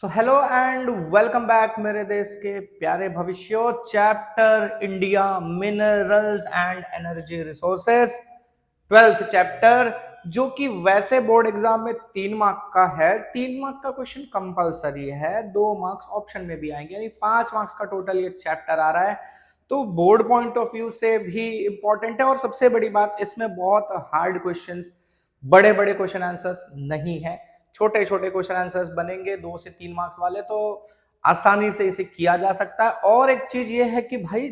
So hello and welcome back मेरे देश के प्यारे भविष्यों। Chapter India minerals and energy resources, 12th chapter, जो कि वैसे बोर्ड एग्जाम में 3 मार्क का है। 3 मार्क का क्वेश्चन कंपलसरी है, 2 मार्क्स ऑप्शन में भी आएंगे, यानी 5 मार्क्स का टोटल ये चैप्टर आ रहा है। तो बोर्ड पॉइंट ऑफ व्यू से भी इंपॉर्टेंट है। और सबसे बड़ी बात, इसमें बहुत हार्ड क्वेश्चंस, बड़े बड़े क्वेश्चन आंसर्स नहीं है, छोटे छोटे क्वेश्चन आंसर्स बनेंगे 2 से 3 मार्क्स वाले। तो आसानी से इसे किया जा सकता है। और एक चीज ये है कि भाई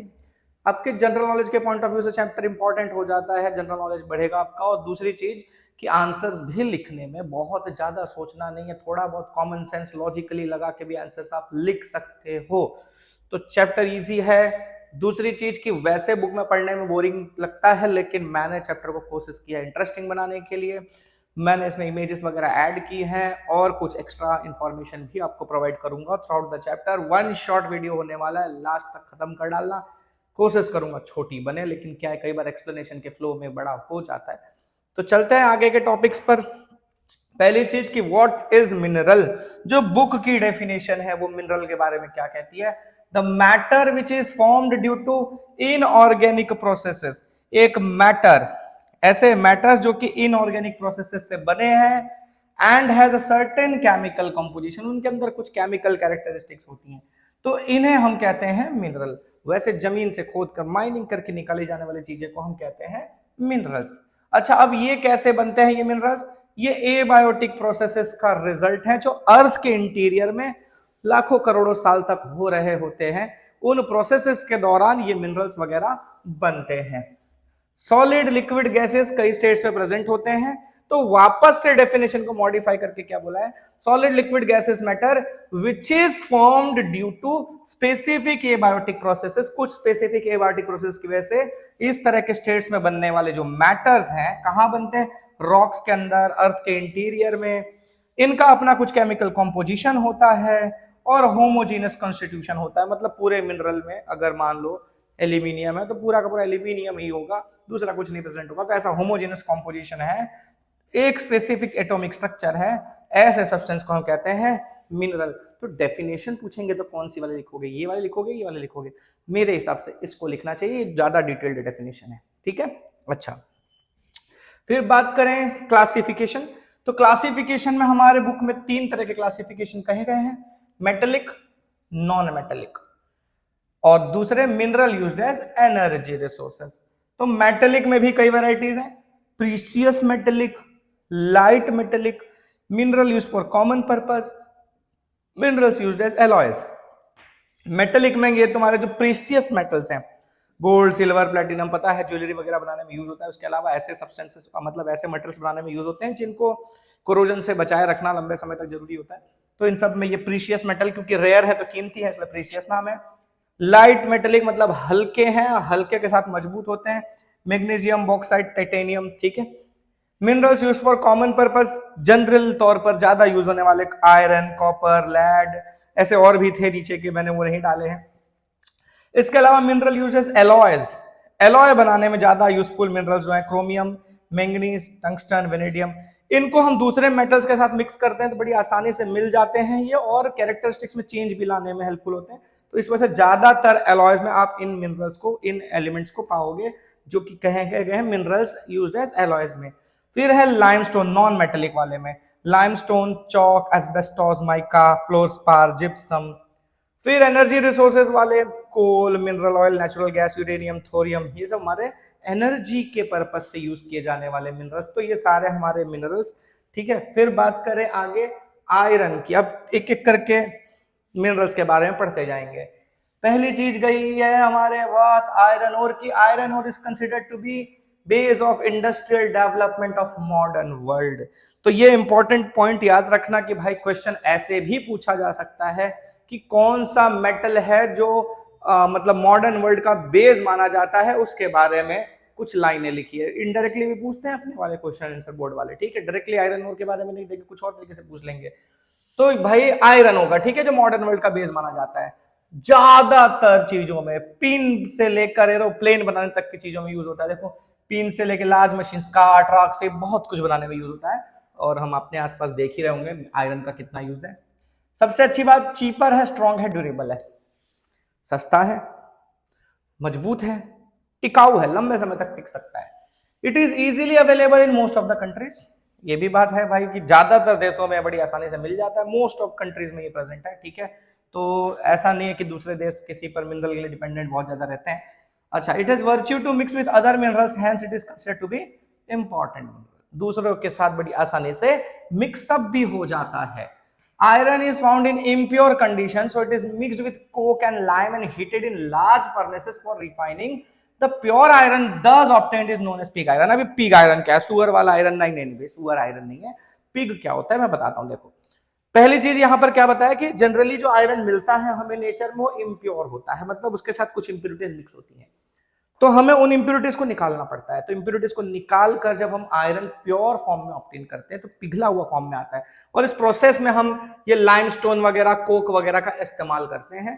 आपके जनरल नॉलेज के पॉइंट ऑफ व्यू से चैप्टर इंपॉर्टेंट हो जाता है, जनरल नॉलेज बढ़ेगा आपका। और दूसरी चीज कि आंसर्स भी लिखने में बहुत ज्यादा सोचना नहीं है, थोड़ा बहुत कॉमन सेंस लॉजिकली लगा के भी आंसर्स आप लिख सकते हो। तो चैप्टर इजी है। दूसरी चीज कि वैसे बुक में पढ़ने में बोरिंग लगता है, लेकिन मैंने चैप्टर को कोशिश किया इंटरेस्टिंग बनाने के लिए। मैंने इसमें इमेजेस वगैरह ऐड की हैं और कुछ एक्स्ट्रा इंफॉर्मेशन भी आपको प्रोवाइड करूंगा through out the chapter. 1 short video होने वाला है, लास्ट तक खत्म कर डालना। कोशिश करूंगा छोटी बने, लेकिन क्या है कई बार एक्सप्लेनेशन के फ्लो में बड़ा हो जाता है। तो चलते हैं आगे के टॉपिक्स पर। पहली चीज कि व्हाट इज मिनरल। जो बुक की डेफिनेशन है वो मिनरल के बारे में क्या कहती है? The matter which is formed due to inorganic processes. एक मैटर, ऐसे मैटर्स जो कि इनऑर्गेनिक प्रोसेसेस से बने हैं and has a certain chemical composition, उनके अंदर कुछ केमिकल कैरेक्टरिस्टिक्स होती हैं, तो इन्हें हम कहते हैं मिनरल। वैसे जमीन से खोद कर माइनिंग करके निकाली जाने वाली चीजें को हम कहते हैं मिनरल्स। अच्छा, अब ये कैसे बनते हैं ये मिनरल्स? ये एबायोटिक प्रोसेसेस का रिजल्ट है, जो अर्थ के इंटीरियर में लाखों करोड़ों साल तक हो रहे होते हैं। उन प्रोसेसेस के दौरान ये मिनरल्स वगैरह बनते हैं। सॉलिड लिक्विड गैसेस कई स्टेट्स में प्रेजेंट होते हैं। तो वापस से डेफिनेशन को मॉडिफाई करके क्या बोला है? Solid liquid gases matter which is formed due to specific abiotic processes. कुछ स्पेसिफिक एबायोटिक प्रोसेस की वजह से इस तरह के स्टेट्स में बनने वाले जो मैटर्स हैं, कहां बनते हैं? रॉक्स के अंदर, अर्थ के इंटीरियर में। इनका अपना कुछ केमिकल कॉम्पोजिशन होता है और होमोजीनस कॉन्स्टिट्यूशन होता है। मतलब पूरे मिनरल में अगर मान लो एल्यूमिनियम है तो पूरा का पूरा एल्यूमिनियम ही होगा, दूसरा कुछ नहीं प्रेजेंट होगा। तो ऐसा होमोजेनस कॉम्पोजिशन है, एक स्पेसिफिक एटॉमिक स्ट्रक्चर है, ऐसे सब्सटेंस को हम कहते हैं मिनरल। तो डेफिनेशन पूछेंगे तो कौन सी वाली लिखोगे? ये वाली लिखोगे, ये वाली लिखोगे? मेरे हिसाब से इसको लिखना चाहिए, ज्यादा डिटेल्ड डेफिनेशन है। ठीक है, अच्छा। फिर बात करें क्लासिफिकेशन। तो क्लासिफिकेशन में हमारे बुक में 3 तरह के क्लासिफिकेशन कहे गए हैं: मेटेलिक, नॉन मेटेलिक और दूसरे mineral used as energy resources. तो मेटेलिक में भी कई वैरायटीज हैं: precious metallic, light metallic, mineral use for common purpose, minerals used as alloys. Metallic में ये तुम्हारे जो प्रीशियस मेटल्स हैं, गोल्ड, सिल्वर, प्लेटिनम, पता है ज्वेलरी वगैरह बनाने में यूज होता है। उसके अलावा ऐसे सब्सटेंसेस, मतलब ऐसे मेटल्स बनाने में यूज होते हैं जिनको कोरोजन से बचाए रखना लंबे समय तक जरूरी होता है। तो इन सब में ये प्रीशियस मेटल, क्योंकि रेयर है तो कीमती है, इसलिए प्रीशियस नाम है। लाइट मेटेलिक मतलब हल्के हैं, हल्के के साथ मजबूत होते हैं: मैग्नीशियम, बॉक्साइट, टाइटेनियम। ठीक है। Minerals use for common purpose, general तौर पर ज्यादा यूज होने वाले आयरन, कॉपर, लेड, ऐसे और भी थे नीचे के, मैंने वो नहीं डाले हैं। इसके अलावा मिनरल यूजेस एलॉयज, एलॉय बनाने में ज्यादा यूजफुल मिनरल्स जो है क्रोमियम, मैंगनीज, टंगस्टन, वेनेडियम। इनको हम दूसरे मेटल्स के साथ मिक्स करते हैं तो बड़ी आसानी से मिल जाते हैं ये, और कैरेक्टरिस्टिक्स में चेंज भी लाने में हेल्पफुल होते हैं। तो इस वजह से ज्यादातर एलॉयज में आप इन मिनरल्स को, इन एलिमेंट्स को पाओगे जो कि कहे गए हैं मिनरल्स यूज्ड एज एलॉयज में। फिर है लाइमस्टोन, नॉन मेटेलिक वाले में limestone, chalk, asbestos, mica, fluorspar, gypsum. फिर एनर्जी रिसोर्सेज वाले coal, mineral oil, natural gas, uranium, thorium, ये सब हमारे एनर्जी के पर्पस से यूज किए जाने वाले मिनरल्स। तो ये सारे हमारे मिनरल्स। ठीक है। फिर बात करें आगे आयरन की। अब एक एक करके मिनरल्स के बारे में पढ़ते जाएंगे। पहली चीज गई है हमारे पास आयरन ओर की। Iron ore is considered to be base of industrial development of modern world. तो ये इंपॉर्टेंट पॉइंट याद रखना कि भाई क्वेश्चन ऐसे भी पूछा जा सकता है कि कौन सा मेटल है जो मतलब मॉडर्न वर्ल्ड का बेस माना जाता है, उसके बारे में कुछ लाइनें लिखी है। इनडायरेक्टली भी पूछते हैं अपने वाले क्वेश्चन आंसर बोर्ड वाले। ठीक है, डायरेक्टली आयरन ओर के बारे में नहीं देंगे, कुछ और तरीके से पूछ लेंगे। तो भाई आयरन होगा, ठीक है, जो मॉडर्न वर्ल्ड का बेस माना जाता है। ज्यादातर चीजों में, पिन से लेकर एरोप्लेन बनाने तक की चीजों में यूज होता है। देखो, पिन से लेकर लार्ज मशीन, कार, ट्रक से बहुत कुछ बनाने में यूज होता है, और हम अपने आसपास देख ही रहे होंगे आयरन का कितना यूज है। सबसे अच्छी बात, चीपर है, स्ट्रांग है, ड्यूरेबल है, सस्ता है, मजबूत है, टिकाऊ है, लंबे समय तक टिक सकता है। It is easily available in most of the countries. ये भी बात है भाई कि ज्यादातर देशों में बड़ी आसानी से मिल जाता है, मोस्ट ऑफ कंट्रीज में ये प्रेजेंट है, ठीक है। तो ऐसा नहीं है कि दूसरे देश किसी पर मिनरल के लिए डिपेंडेंट बहुत ज्यादा रहते हैं। अच्छा, it is virtue to mix with other minerals, hence it is considered to be important mineral. दूसरों के साथ बड़ी आसानी से मिक्सअप भी हो जाता है। Iron is found in impure condition, so it is mixed with coke and lime and heated in large furnaces for refining. The pure iron thus obtained is known as pig iron. अभी pig iron क्या है? सुअर वाला iron? नहीं नहीं नहीं, सुअर iron नहीं है। पिग क्या होता है मैं बताता हूं। देखो, पहली चीज यहां पर क्या बताया कि जनरली जो आयरन मिलता है हमें नेचर में, वो इम्प्योर होता है, मतलब उसके साथ कुछ इंप्योरिटीज मिक्स होती हैं, तो हमें उन इंप्योरिटीज को निकालना पड़ता है। तो इंप्योरिटीज को निकाल कर जब हम आयरन प्योर फॉर्म में ऑब्टेन करते हैं तो पिघला हुआ फॉर्म में आता है, और इस प्रोसेस में हम ये लाइमस्टोन वगैरह, कोक वगैरह का इस्तेमाल करते हैं।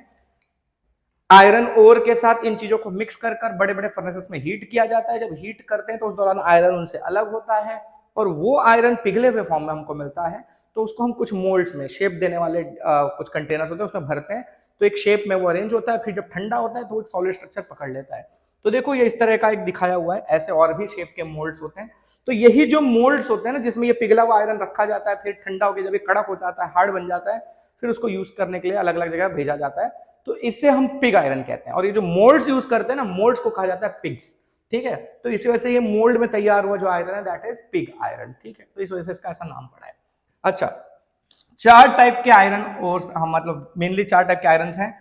आयरन ओर के साथ इन चीजों को मिक्स कर कर बड़े बड़े फर्नेसेस में हीट किया जाता है। जब हीट करते हैं तो उस दौरान आयरन उनसे अलग होता है, और वो आयरन पिघले हुए फॉर्म में हमको मिलता है। तो उसको हम कुछ मोल्ड्स में, शेप देने वाले कुछ कंटेनर्स होते हैं, उसमें भरते हैं, तो एक शेप में वो अरेंज होता है। फिर जब ठंडा होता है तो एक सॉलिड स्ट्रक्चर पकड़ लेता है। तो देखो ये इस तरह का एक दिखाया हुआ है, ऐसे और भी शेप के मोल्ड्स होते हैं। तो यही जो मोल्ड्स होते हैं ना, जिसमें ये पिघला हुआ आयरन रखा जाता है, फिर ठंडा होकर जब ये कड़क हो जाता है, हार्ड बन जाता है, फिर उसको यूज करने के लिए अलग अलग जगह भेजा जाता है। तो इससे हम पिग आयरन कहते हैं। और ये जो मोल्ड्स यूज करते हैं ना, मोल्ड्स को कहा जाता है पिग्स, ठीक है। तो इसी वजह से ये मोल्ड में तैयार हुआ जो आयरन है दैट इज पिग आयरन, ठीक है। तो इस वजह से इसका ऐसा नाम पड़ा है। अच्छा, चार टाइप के आयरन, और हम मतलब मेनली चार टाइप के आयरन हैं: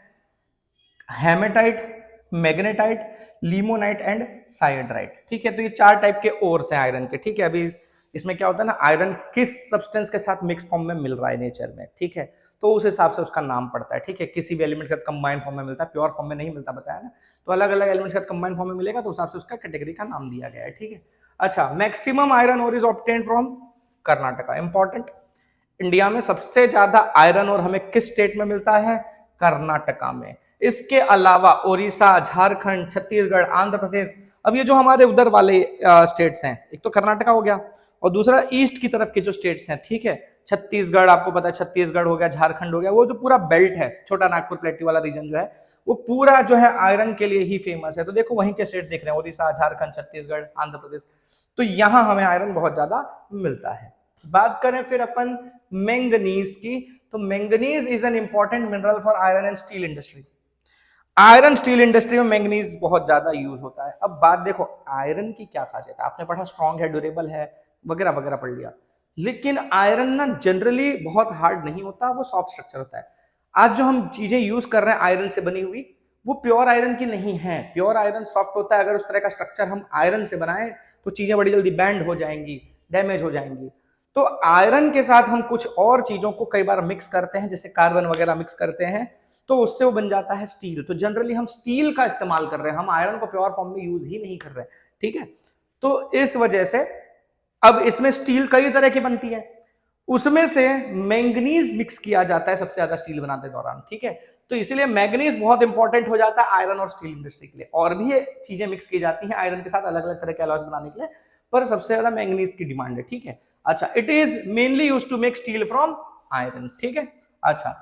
हेमेटाइट, मैग्नेटाइट, लिमोनाइट एंड साइड्राइट, ठीक है। तो ये चार टाइप के ओर्स हैं आयरन के, ठीक है। अभी इसमें क्या होता है ना, आयरन किस सब्सटेंस के साथ मिक्स फॉर्म में मिल रहा है नेचर में, ठीक है, तो उस हिसाब से उसका नाम पड़ता है, ठीक है। किसी भी एलिमेंट के साथ कंबाइंड फॉर्म में मिलता है, प्योर फॉर्म में नहीं मिलता, बताया ना। तो अलग अलग एलिमेंट के साथ कंबाइंड फॉर्म में मिलेगा तो उस हिसाब से उसका कैटेगरी का नाम दिया गया है, ठीक है। अच्छा, maximum iron ore is obtained from Karnataka. Important, India में सबसे ज्यादा आयरन और हमें किस स्टेट में मिलता है? कर्नाटका में। इसके अलावा ओडिशा, झारखंड, छत्तीसगढ़, आंध्र प्रदेश, अब ये जो हमारे उधर वाले स्टेट्स हैं, एक तो कर्नाटका हो गया और दूसरा ईस्ट की तरफ के जो स्टेट्स हैं, ठीक है, छत्तीसगढ़, आपको पता है छत्तीसगढ़ हो गया, झारखंड हो गया, वो जो पूरा बेल्ट है, छोटा नागपुर प्लेटी वाला रीजन जो है, वो पूरा जो है आयरन के लिए ही फेमस है। तो देखो वहीं के स्टेट देख रहे हैं, ओडिशा, झारखंड, छत्तीसगढ़, आंध्र प्रदेश, तो यहां हमें आयरन बहुत ज्यादा मिलता है। बात करें फिर अपन मैंगनीज की, तो manganese is an important mineral for iron and steel industry. Iron steel industry में मैंगनीज बहुत ज्यादा यूज होता है। अब बात देखो, आयरन की क्या खासियत है, आपने पढ़ा स्ट्रॉन्ग है, ड्यूरेबल है, वगैरह वगैरह पढ़ लिया, लेकिन आयरन ना जनरली बहुत हार्ड नहीं होता, वो सॉफ्ट स्ट्रक्चर होता है। आज जो हम चीजें यूज कर रहे हैं आयरन से बनी हुई, वो प्योर आयरन की नहीं है। प्योर आयरन सॉफ्ट होता है। अगर उस तरह का स्ट्रक्चर हम आयरन से बनाएं तो चीजें बड़ी जल्दी बैंड हो जाएंगी, डैमेज हो जाएंगी। तो आयरन के साथ हम कुछ और चीजों को कई बार मिक्स करते हैं, जैसे कार्बन वगैरह मिक्स करते हैं, तो उससे वो बन जाता है स्टील। तो जनरली हम स्टील का इस्तेमाल कर रहे हैं, हम आयरन को प्योर फॉर्म में यूज ही नहीं कर रहे, ठीक है। तो इस वजह से अब इसमें स्टील कई तरह की बनती है, उसमें से मैंगनीज मिक्स किया जाता है सबसे ज्यादा स्टील बनाते दौरान, ठीक है। तो इसलिए मैंगनीज बहुत इंपॉर्टेंट हो जाता है आयरन और स्टील इंडस्ट्री के लिए। और भी चीजें मिक्स की जाती हैं आयरन के साथ अलग अलग तरह के अलॉयज बनाने के लिए, पर सबसे ज्यादा मैंगनीज की डिमांड है, ठीक है। अच्छा, it is mainly used to make steel from iron, ठीक है। अच्छा,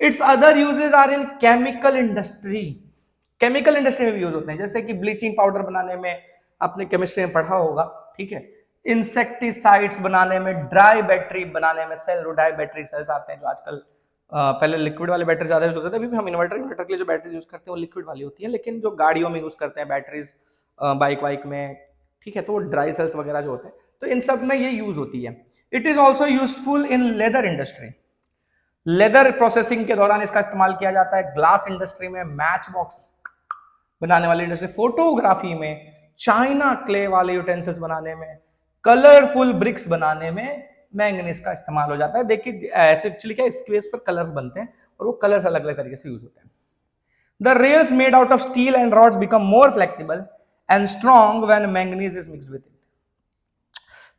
it's other uses are in chemical industry. Chemical industry में भी यूज होते हैं, जैसे कि ब्लीचिंग पाउडर बनाने में, आपने केमिस्ट्री में पढ़ा होगा, ठीक है। इंसेक्टिसाइड्स बनाने में, ड्राई बैटरी बनाने में, सेल ड्राई बैटरी सेल्स आते हैं जो आजकल, पहले लिक्विड वाले बैटरी ज्यादा यूज होते थे, अभी भी हम इन्वर्टर के लिए जो बैटरी यूज करते हैं वो लिक्विड वाली होती है, लेकिन जो गाड़ियों में यूज करते हैं बैटरीज, बाइक वाइक में, ठीक है, तो वो ड्राई सेल्स वगैरह जो होते हैं, तो इन सब में ये यूज होती है। It is also useful in leather industry. Leather processing के दौरान इसका इस्तेमाल किया जाता है। ग्लास इंडस्ट्री में, मैच बॉक्स बनाने वाली इंडस्ट्री, फोटोग्राफी में, चाइना क्ले वाले यूटेंसिल्स बनाने में, कलरफुल ब्रिक्स बनाने में मैंगनीज का इस्तेमाल हो जाता है। देखिए ऐसे एक्चुअली क्या, स्क्वेस पर कलर्स बनते हैं और वो कलर्स अलग अलग तरीके से यूज होते हैं। The rails made out of steel and rods become more flexible and strong when manganese is mixed with it.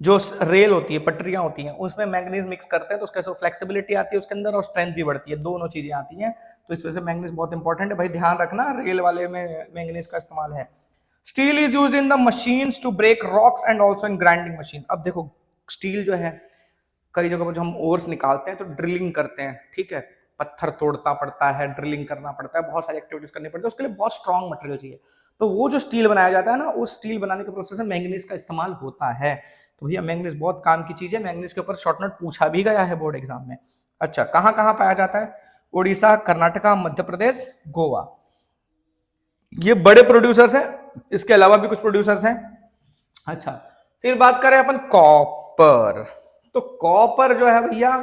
जो रेल होती है, पटरियां होती हैं, उसमें मैंगनीज मिक्स करते हैं तो उसके साथ फ्लेक्सिबिलिटी आती है उसके अंदर और स्ट्रेंथ भी बढ़ती है, दोनों चीजें आती हैं। तो इस वजह से मैंगनीज बहुत इंपॉर्टेंट है भाई, ध्यान रखना, रेल वाले में मैंगनीज का इस्तेमाल है। Steel is used in the machines to break rocks and also in grinding machine. अब देखो स्टील जो है कई जगह पर जो हम ओर्स निकालते हैं तो ड्रिलिंग करते हैं, ठीक है, पत्थर तोड़ना पड़ता है, ड्रिलिंग करना पड़ता है, बहुत सारी एक्टिविटीज करनी पड़ती है, उसके लिए बहुत स्ट्रॉन्ग मटेरियल चाहिए। तो वो जो स्टील बनाया जाता है ना, उस स्टील बनाने के प्रोसेस में मैंगनीज का इस्तेमाल होता है। तो भैया मैंगनीज बहुत काम की चीज है, मैंगनीज के ऊपर शॉर्ट नोट पूछा भी गया है बोर्ड एग्जाम में। अच्छा, कहाँ कहाँ पाया जाता है? उड़ीसा, कर्नाटका, मध्य प्रदेश, गोवा, ये बड़े प्रोड्यूसर्स हैं, इसके अलावा भी कुछ प्रोड्यूसर्स हैं। अच्छा, फिर बात करें अपन कॉपर। तो कॉपर जो है भैया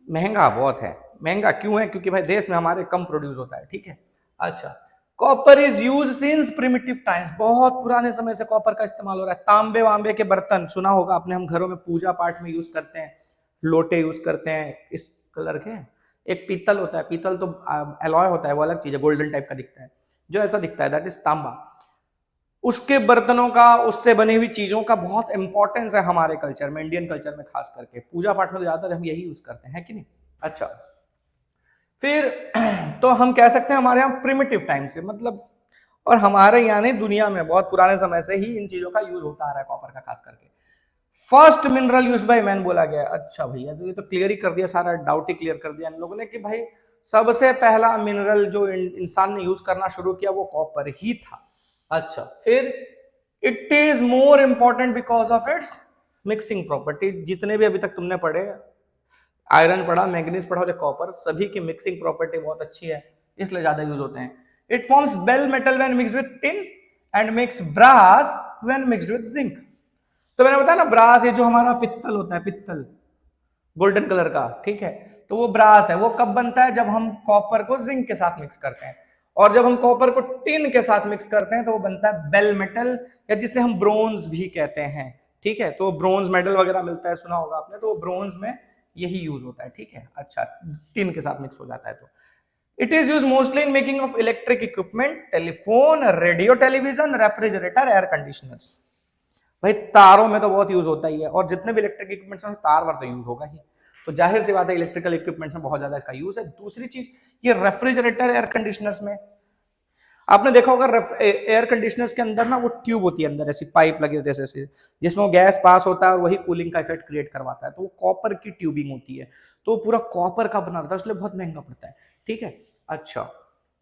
महंगा बहुत है। महंगा क्यों है? क्योंकि भाई देश में हमारे कम प्रोड्यूस होता है, ठीक है। अच्छा, copper is use since primitive times, बहुत पुराने समय से कॉपर का इस्तेमाल हो रहा है। तांबे वांबे के बर्तन सुना होगा आपने, हम घरों में पूजा पाठ में यूज करते हैं, लोटे यूज करते हैं इस कलर के। एक पीतल होता है, पीतल तो एलॉय होता है, वो अलग चीज है, गोल्डन टाइप का दिखता है, जो ऐसा दिखता है दैट इज तांबा। उसके बर्तनों का, उससे बनी हुई चीजों का बहुत इंपॉर्टेंस है हमारे कल्चर में, इंडियन कल्चर में खास करके पूजा पाठ में ज्यादातर हम यही यूज करते हैं कि नहीं। अच्छा, फिर तो हम कह सकते हैं हमारे यहाँ प्रिमिटिव टाइम से, मतलब, और हमारे यहाँ नहीं दुनिया में बहुत पुराने समय से ही इन चीजों का यूज होता आ रहा है, कॉपर का खास करके। First mineral use by man बोला गया। अच्छा भैया, तो ये तो क्लियर ही कर दिया, सारा डाउट ही क्लियर कर दिया इन लोगों ने कि भाई सबसे पहला मिनरल जो इंसान ने यूज करना शुरू किया वो कॉपर ही था। अच्छा, फिर it is more important because of its mixing property. जितने भी अभी तक तुमने पढ़े, आयरन पढ़ा, मैंगनीज पढ़ा और कॉपर, सभी की मिक्सिंग प्रॉपर्टी बहुत अच्छी है, इसलिए ज्यादा यूज होते हैं। It forms bell metal when mixed with tin and makes brass when mixed with zinc. तो मैंने बताया ना, ब्रास ये जो हमारा पित्तल होता है, पित्तल गोल्डन कलर का, ठीक है, तो वो ब्रास है। वो कब बनता है? जब हम कॉपर को जिंक के साथ मिक्स करते हैं, और जब हम कॉपर को टिन के साथ मिक्स करते हैं तो वो बनता है बेल मेटल, या जिसे हम ब्रोंज भी कहते हैं, ठीक है। तो ब्रोंज मेडल वगैरह मिलता है, सुना होगा आपने, तो वो ब्रोंज में यही यूज होता है, ठीक है। अच्छा, टिन के साथ मिक्स हो जाता है। तो it is use mostly in making of electric equipment, telephone, radio, television, refrigerator, air conditioners. भाई तारों में तो बहुत यूज होता ही है, और जितने भी इलेक्ट्रिक इक्विपमेंट्स हैं तार वार तो यूज होगा ही, तो जाहिर सी बात है इलेक्ट्रिकल इक्विपमेंट्स में बहुत ज्यादा इसका यूज है। दूसरी चीज, ये रेफ्रिजरेटर, एयर कंडीशनर्स में आपने देखा होगा, एयर कंडीशनर्स के अंदर ना वो ट्यूब होती है, अंदर ऐसी पाइप लगी होती है ऐसे, जिसमें वो गैस पास होता है और वही कूलिंग का इफेक्ट क्रिएट करवाता है। तो वो कॉपर की ट्यूबिंग होती है, तो पूरा कॉपर का बना रहता है, इसलिए बहुत महंगा पड़ता है, ठीक है। अच्छा,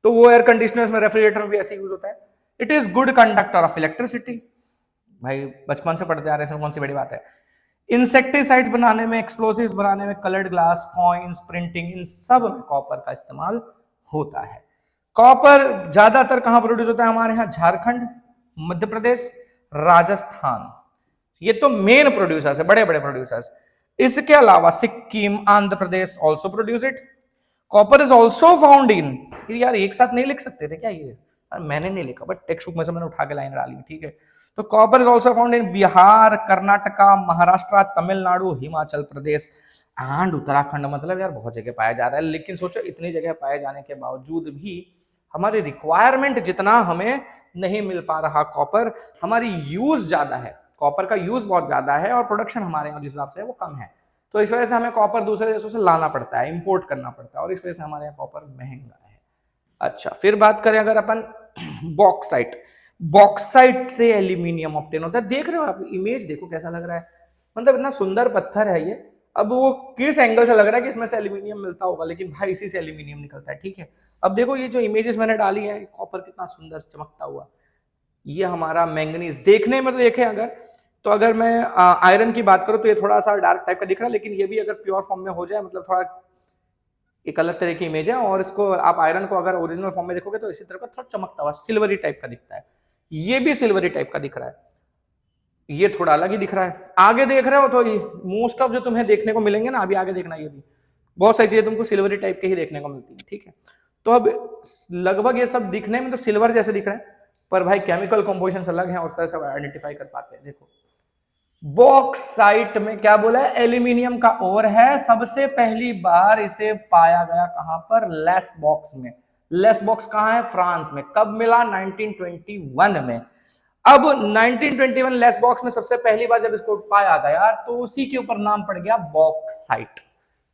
तो वो एयर कंडीशनर्स में, रेफ्रिजरेटर में भी ऐसे यूज होता है। It is good conductor of electricity, भाई बचपन से पढ़ते आ रहे हैं, कौन सी बड़ी बात है। इंसेक्टिसाइड्स बनाने में, एक्सप्लोसिव्स बनाने में, कलर्ड ग्लास, कॉइन्स, प्रिंटिंग, इन सब में कॉपर का इस्तेमाल होता है। कॉपर ज्यादातर कहां प्रोड्यूस होता है? हमारे यहाँ झारखंड, मध्य प्रदेश, राजस्थान, ये तो मेन प्रोड्यूसर्स है, बड़े बड़े प्रोड्यूसर्स। इसके अलावा Sikkim, Andhra Pradesh also produce it. Copper is also found in, यार एक साथ नहीं लिख सकते थे क्या ये? मैंने नहीं लिखा, बट टेक्स्ट बुक में से मैंने उठा के लाइन डाली, ठीक है। तो copper is also found in Bihar, Karnataka, Maharashtra, Tamil Nadu, Himachal Pradesh and Uttarakhand. मतलब यार बहुत जगह पाया जा रहा है, लेकिन सोचो इतनी जगह पाए जाने के बावजूद भी हमारी रिक्वायरमेंट जितना हमें नहीं मिल पा रहा कॉपर, हमारी यूज ज्यादा है, कॉपर का यूज बहुत ज्यादा है, और प्रोडक्शन हमारे यहाँ जिस हिसाब से है वो कम है। तो इस वजह से हमें कॉपर दूसरे देशों से लाना पड़ता है, इंपोर्ट करना पड़ता है, और इस वजह से हमारे यहाँ कॉपर महंगा है। अच्छा, फिर बात करें अगर अपन बॉक्साइट, बॉक्साइट से एल्यूमिनियम ऑब्टेन होता है। देख रहे हो आप, इमेज देखो कैसा लग रहा है, मतलब इतना सुंदर पत्थर है ये। अब वो किस एंगल से लग रहा है कि इसमें से एल्यूमिनियम मिलता होगा, लेकिन भाई इसी से एल्यूमिनियम निकलता है, ठीक है। अब देखो ये जो इमेजेस मैंने डाली है, कॉपर कितना सुंदर चमकता हुआ, ये हमारा मैंगनीज देखने में तो देखें अगर, तो अगर मैं आयरन की बात करूं तो ये थोड़ा सा डार्क टाइप का दिख रहा है, लेकिन ये भी अगर प्योर फॉर्म में हो जाए, मतलब थोड़ा एक अलग तरह की इमेज है। और इसको आप आयरन को अगर ओरिजिनल फॉर्म में देखोगे तो इसी तरह का थोड़ा चमकता हुआ सिल्वरी टाइप का दिखता है, ये भी सिल्वरी टाइप का दिख रहा है, ये थोड़ा अलग ही दिख रहा है। आगे देख रहे हो तो मोस्ट ऑफ जो तुम्हें देखने को मिलेंगे ना, अभी आगे देखना, ये भी बहुत सारी चीजें तुमको सिल्वरी टाइप के ही देखने को मिलती है, ठीक है। तो अब लगभग ये सब दिखने में तो सिल्वर जैसे दिख रहे हैं, पर भाई केमिकल कंपोजिशन अलग है, उस तरह से आइडेंटिफाई कर पाते हैं। देखो बॉक्साइट में क्या बोला है, एल्यूमिनियम का ओर है। सबसे पहली बार इसे पाया गया कहां पर? लेस बॉक्स में। लेस बॉक्स कहां है? फ्रांस में। कब मिला? 1921 में। अब 1921 लेस बॉक्स में सबसे पहली बार जब इसको पाया गया तो उसी के ऊपर नाम पड़ गया बॉक्साइट,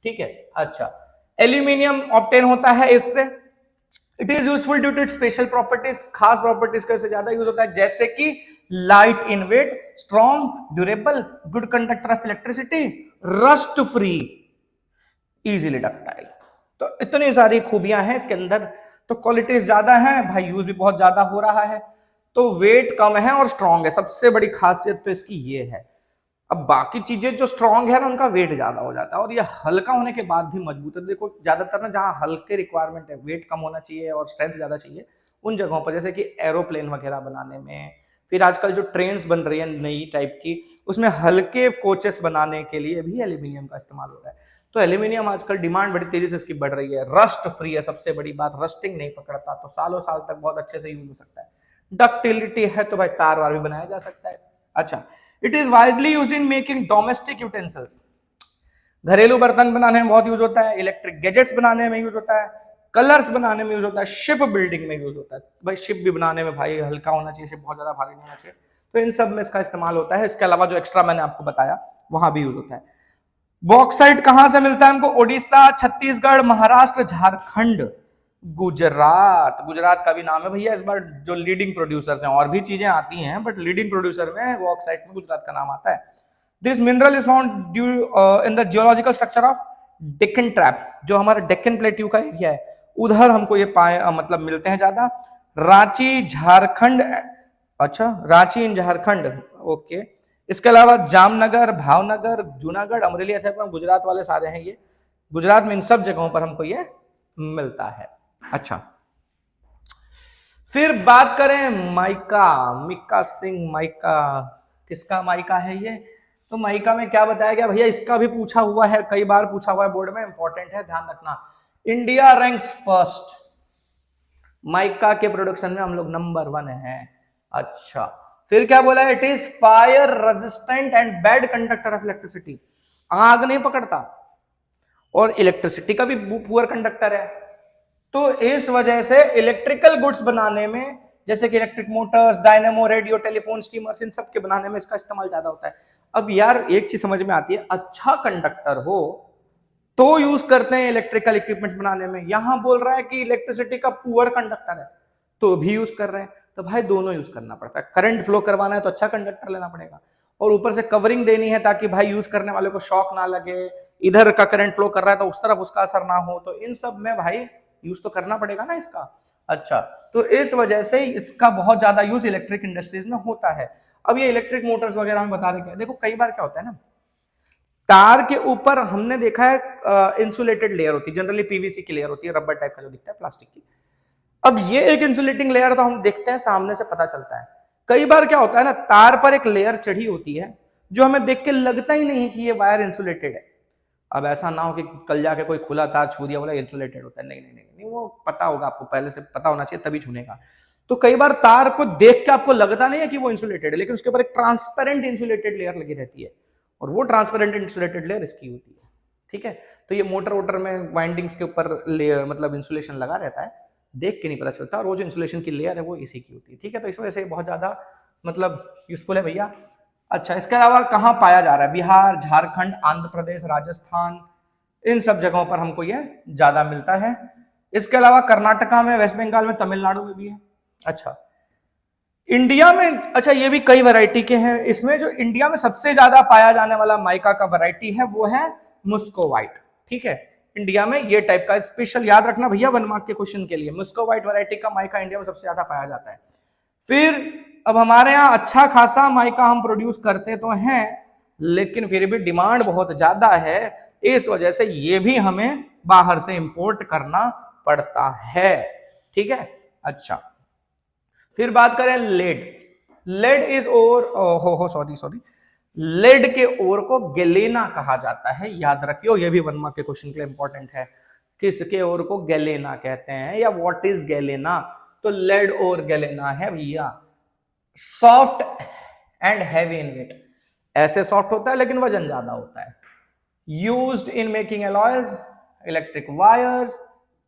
ठीक है। अच्छा, एल्यूमिनियम ऑब्टेन होता है इससे। It is useful due to its special properties, खास प्रॉपर्टीज का इससे ज्यादा यूज होता है, जैसे कि light in weight, strong, durable, good conductor of electricity, rust free, easily ductile. तो इतनी सारी खूबियां हैं इसके अंदर। तो क्वालिटीज ज्यादा है भाई, यूज भी बहुत ज्यादा हो रहा है, तो वेट कम है और स्ट्रांग है, सबसे बड़ी खासियत तो इसकी ये है। अब बाकी चीजें जो स्ट्रांग है ना उनका वेट ज्यादा हो जाता है, और ये हल्का होने के बाद भी मजबूत है। देखो ज्यादातर ना जहां हल्के रिक्वायरमेंट है, वेट कम होना चाहिए और स्ट्रेंथ ज्यादा चाहिए, उन जगहों पर जैसे कि एरोप्लेन वगैरह बनाने में, फिर आजकल जो ट्रेन्स बन रही है नई टाइप की, उसमें हल्के कोचेस बनाने के लिए भी एल्यूमिनियम का इस्तेमाल हो रहा है। तो एल्यूमिनियम आजकल डिमांड बड़ी तेजी से इसकी बढ़ रही है। रस्ट फ्री है, सबसे बड़ी बात, रस्टिंग नहीं पकड़ता, तो सालों साल तक बहुत अच्छे से यूज हो सकता है। डक्टिलिटी है तो भाई तार वार भी बनाया जा सकता है। अच्छा, it is widely used in making domestic utensils, घरेलू बर्तन बनाने में बहुत यूज होता है, इलेक्ट्रिक गैजेट्स बनाने में यूज होता है, कलर्स बनाने में यूज होता है, शिप बिल्डिंग में यूज होता है। भाई शिप भी बनाने में भाई हल्का होना चाहिए, शिप बहुत ज्यादा भारी नहीं होना चाहिए, तो इन सब में इसका इस्तेमाल होता है। इसके अलावा जो एक्स्ट्रा मैंने आपको बताया वहां भी यूज होता है। बॉक्साइट कहां से मिलता है हमको? ओडिशा, छत्तीसगढ़, महाराष्ट्र, झारखंड, गुजरात। गुजरात का भी नाम है भैया इस बार जो लीडिंग प्रोड्यूसर्स हैं, और भी चीजें आती हैं बट लीडिंग प्रोड्यूसर में बॉक्साइट में गुजरात का नाम आता है। This mineral is found due in the geological structure of Deccan trap, जो हमारा डेक्कन प्लेट्यू का एरिया है उधर हमको ये मतलब मिलते हैं ज्यादा। रांची, झारखंड, अच्छा रांची इन झारखंड, ओके। इसके अलावा जामनगर, भावनगर, जूनागढ़, अमरेली, गुजरात वाले सारे हैं ये। गुजरात में इन सब जगहों पर हमको ये मिलता है। अच्छा, फिर बात करें माइका, मिक्का सिंह माइका, किसका माइका है ये? तो माइका में क्या बताया गया भैया, इसका भी पूछा हुआ है, कई बार पूछा हुआ है बोर्ड में, इंपॉर्टेंट है, ध्यान रखना। इंडिया रैंक्स फर्स्ट, माइका के प्रोडक्शन में हम लोग नंबर 1 है। अच्छा, फिर क्या बोला है? It is fire resistant and bad conductor of electricity, आग नहीं पकड़ता और इलेक्ट्रिसिटी का भी पुअर कंडक्टर है। तो इस वजह से इलेक्ट्रिकल गुड्स बनाने में, जैसे कि electric motors, dynamo, radio, telephone, steamers, इन सब के बनाने में इसका इस्तेमाल ज्यादा होता है। अब यार एक चीज समझ में आती है, अच्छा कंडक्टर हो तो यूज करते हैं इलेक्ट्रिकल इक्विपमेंट्स बनाने में। यहां बोल रहा है कि इलेक्ट्रिसिटी का पुअर कंडक्टर है तो भी यूज कर रहे हैं, तो भाई दोनों यूज करना पड़ता है। करंट फ्लो करवाना है तो अच्छा कंडक्टर लेना पड़ेगा, और ऊपर से कवरिंग देनी है ताकि भाई यूज करने वाले को शॉक ना लगे, इधर का करंट फ्लो कर रहा है तो उस तरफ उसका असर ना हो, तो इन सब में भाई यूज तो करना पड़ेगा ना इसका। अच्छा, तो इस वजह से इसका बहुत ज्यादा यूज इलेक्ट्रिक इंडस्ट्रीज में होता है। अब ये इलेक्ट्रिक मोटर्स वगैरह में बता देंगे। देखो कई बार क्या होता है ना, तार के ऊपर हमने देखा है इंसुलेटेड लेयर होती है, जनरली पीवीसी की लेयर होती है, रबर टाइप का जो दिखता है, प्लास्टिक की। अब ये एक इंसुलेटिंग लेयर तो हम देखते हैं सामने से पता चलता है। कई बार क्या होता है ना, तार पर एक लेयर चढ़ी होती है जो हमें देख के लगता ही नहीं कि ये वायर इंसुलेटेड है। अब ऐसा ना हो कि कल जाके कोई खुला तार छू दिया बोला इंसुलेटेड होता है, नहीं नहीं नहीं नहीं, वो पता होगा आपको, पहले से पता होना चाहिए तभी छूनेगा। तो कई बार तार को देख के आपको लगता नहीं है कि वो इंसुलेटेड है, लेकिन उसके ऊपर एक ट्रांसपेरेंट इंसुलेटेड लेयर लगी रहती है, और वो ट्रांसपेरेंट इंसुलेटेड लेयर इसकी होती है। ठीक है, तो ये मोटर वोटर में वाइंडिंग्स के ऊपर मतलब इंसुलेशन लगा रहता है, देख के नहीं पता चलता, और वो जो इंसुलेशन की लेयर है वो इसी की होती है। ठीक है, तो इस वजह से बहुत ज्यादा मतलब यूजफुल है भैया। अच्छा, इसके अलावा कहाँ पाया जा रहा है? बिहार, झारखंड, आंध्र प्रदेश, राजस्थान, इन सब जगहों पर हमको ये ज्यादा मिलता है। इसके अलावा कर्नाटका में, वेस्ट बंगाल में, तमिलनाडु में भी है। अच्छा, इंडिया में, अच्छा ये भी कई वैरायटी के हैं। इसमें जो इंडिया में सबसे ज्यादा पाया जाने वाला माइका का वैरायटी है वो है मुस्कोवाइट। ठीक है, इंडिया में ये टाइप का, स्पेशल याद रखना भैया 1 मार्क के क्वेश्चन के लिए, मुस्कोवाइट वैरायटी का माइका इंडिया में सबसे ज्यादा पाया जाता है। फिर अब हमारे यहाँ अच्छा खासा माइका हम प्रोड्यूस करते तो हैं, लेकिन फिर भी डिमांड बहुत ज्यादा है, इस वजह से ये भी हमें बाहर से इंपोर्ट करना पड़ता है। ठीक है, अच्छा फिर बात करें लेड। लेड इज ओर, हो सॉरी, लेड के ओर को गैलेना कहा जाता है, याद रखियो, ये भी 1 मार्क के क्वेश्चन के लिए इंपॉर्टेंट है। किसके ओर को गैलेना कहते हैं, या व्हाट इज गैलेना? तो लेड और गैलेना है भैया soft and heavy in weight, ऐसे सॉफ्ट होता है लेकिन वजन ज्यादा होता है। Used in making alloys, electric wires,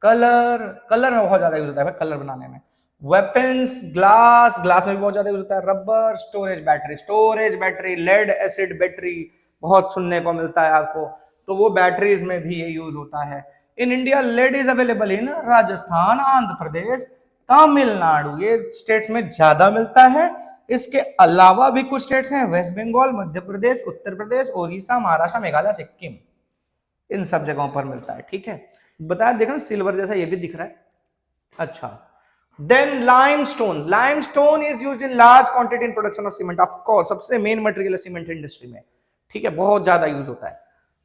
colour में बहुत ज्यादा यूज होता है कलर बनाने में, वेपन्स, ग्लास में भी बहुत ज्यादा यूज होता है, rubber, storage battery, lead acid battery बहुत सुनने को मिलता है आपको, तो वो बैटरीज में भी ये यूज होता है। In India lead is available in Rajasthan, Andhra Pradesh, Tamil Nadu, ये स्टेट्स में ज्यादा मिलता है। इसके अलावा भी कुछ स्टेट्स हैं, वेस्ट बंगाल, मध्य प्रदेश, उत्तर प्रदेश, ओडिशा, महाराष्ट्र, मेघालय, सिक्किम, इन सब जगहों पर मिलता है। ठीक है, बताया, देखना सिल्वर जैसा ये भी दिख रहा है। अच्छा, then limestone. Limestone is used in large quantity in production of cement. Of course सबसे मेन मटेरियल है सीमेंट इंडस्ट्री में। ठीक है, बहुत ज्यादा यूज होता है।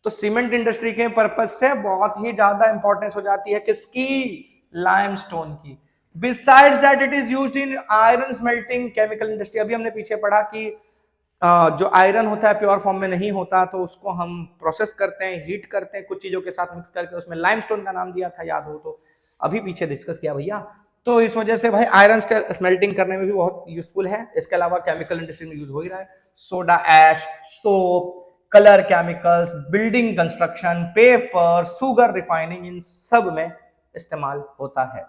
तो सीमेंट इंडस्ट्री के पर्पज से बहुत ही ज्यादा इंपॉर्टेंस हो जाती है किसकी? लाइमस्टोन की। Besides that it is used in iron smelting chemical industry. अभी हमने पीछे पढ़ा कि जो आयरन होता है प्योर फॉर्म में नहीं होता, तो उसको हम प्रोसेस करते हैं, हीट करते हैं कुछ चीजों के साथ मिक्स करके, उसमें लाइमस्टोन का नाम दिया था, याद हो तो, अभी पीछे डिस्कस किया भैया। तो इस वजह से भाई आयरन स्मेल्टिंग करने में भी बहुत यूजफुल है। इसके अलावा केमिकल इंडस्ट्री में यूज हो ही रहा है। Soda ash, soap, colour chemicals, building construction, paper, sugar refining, इन सब में इस्तेमाल होता है।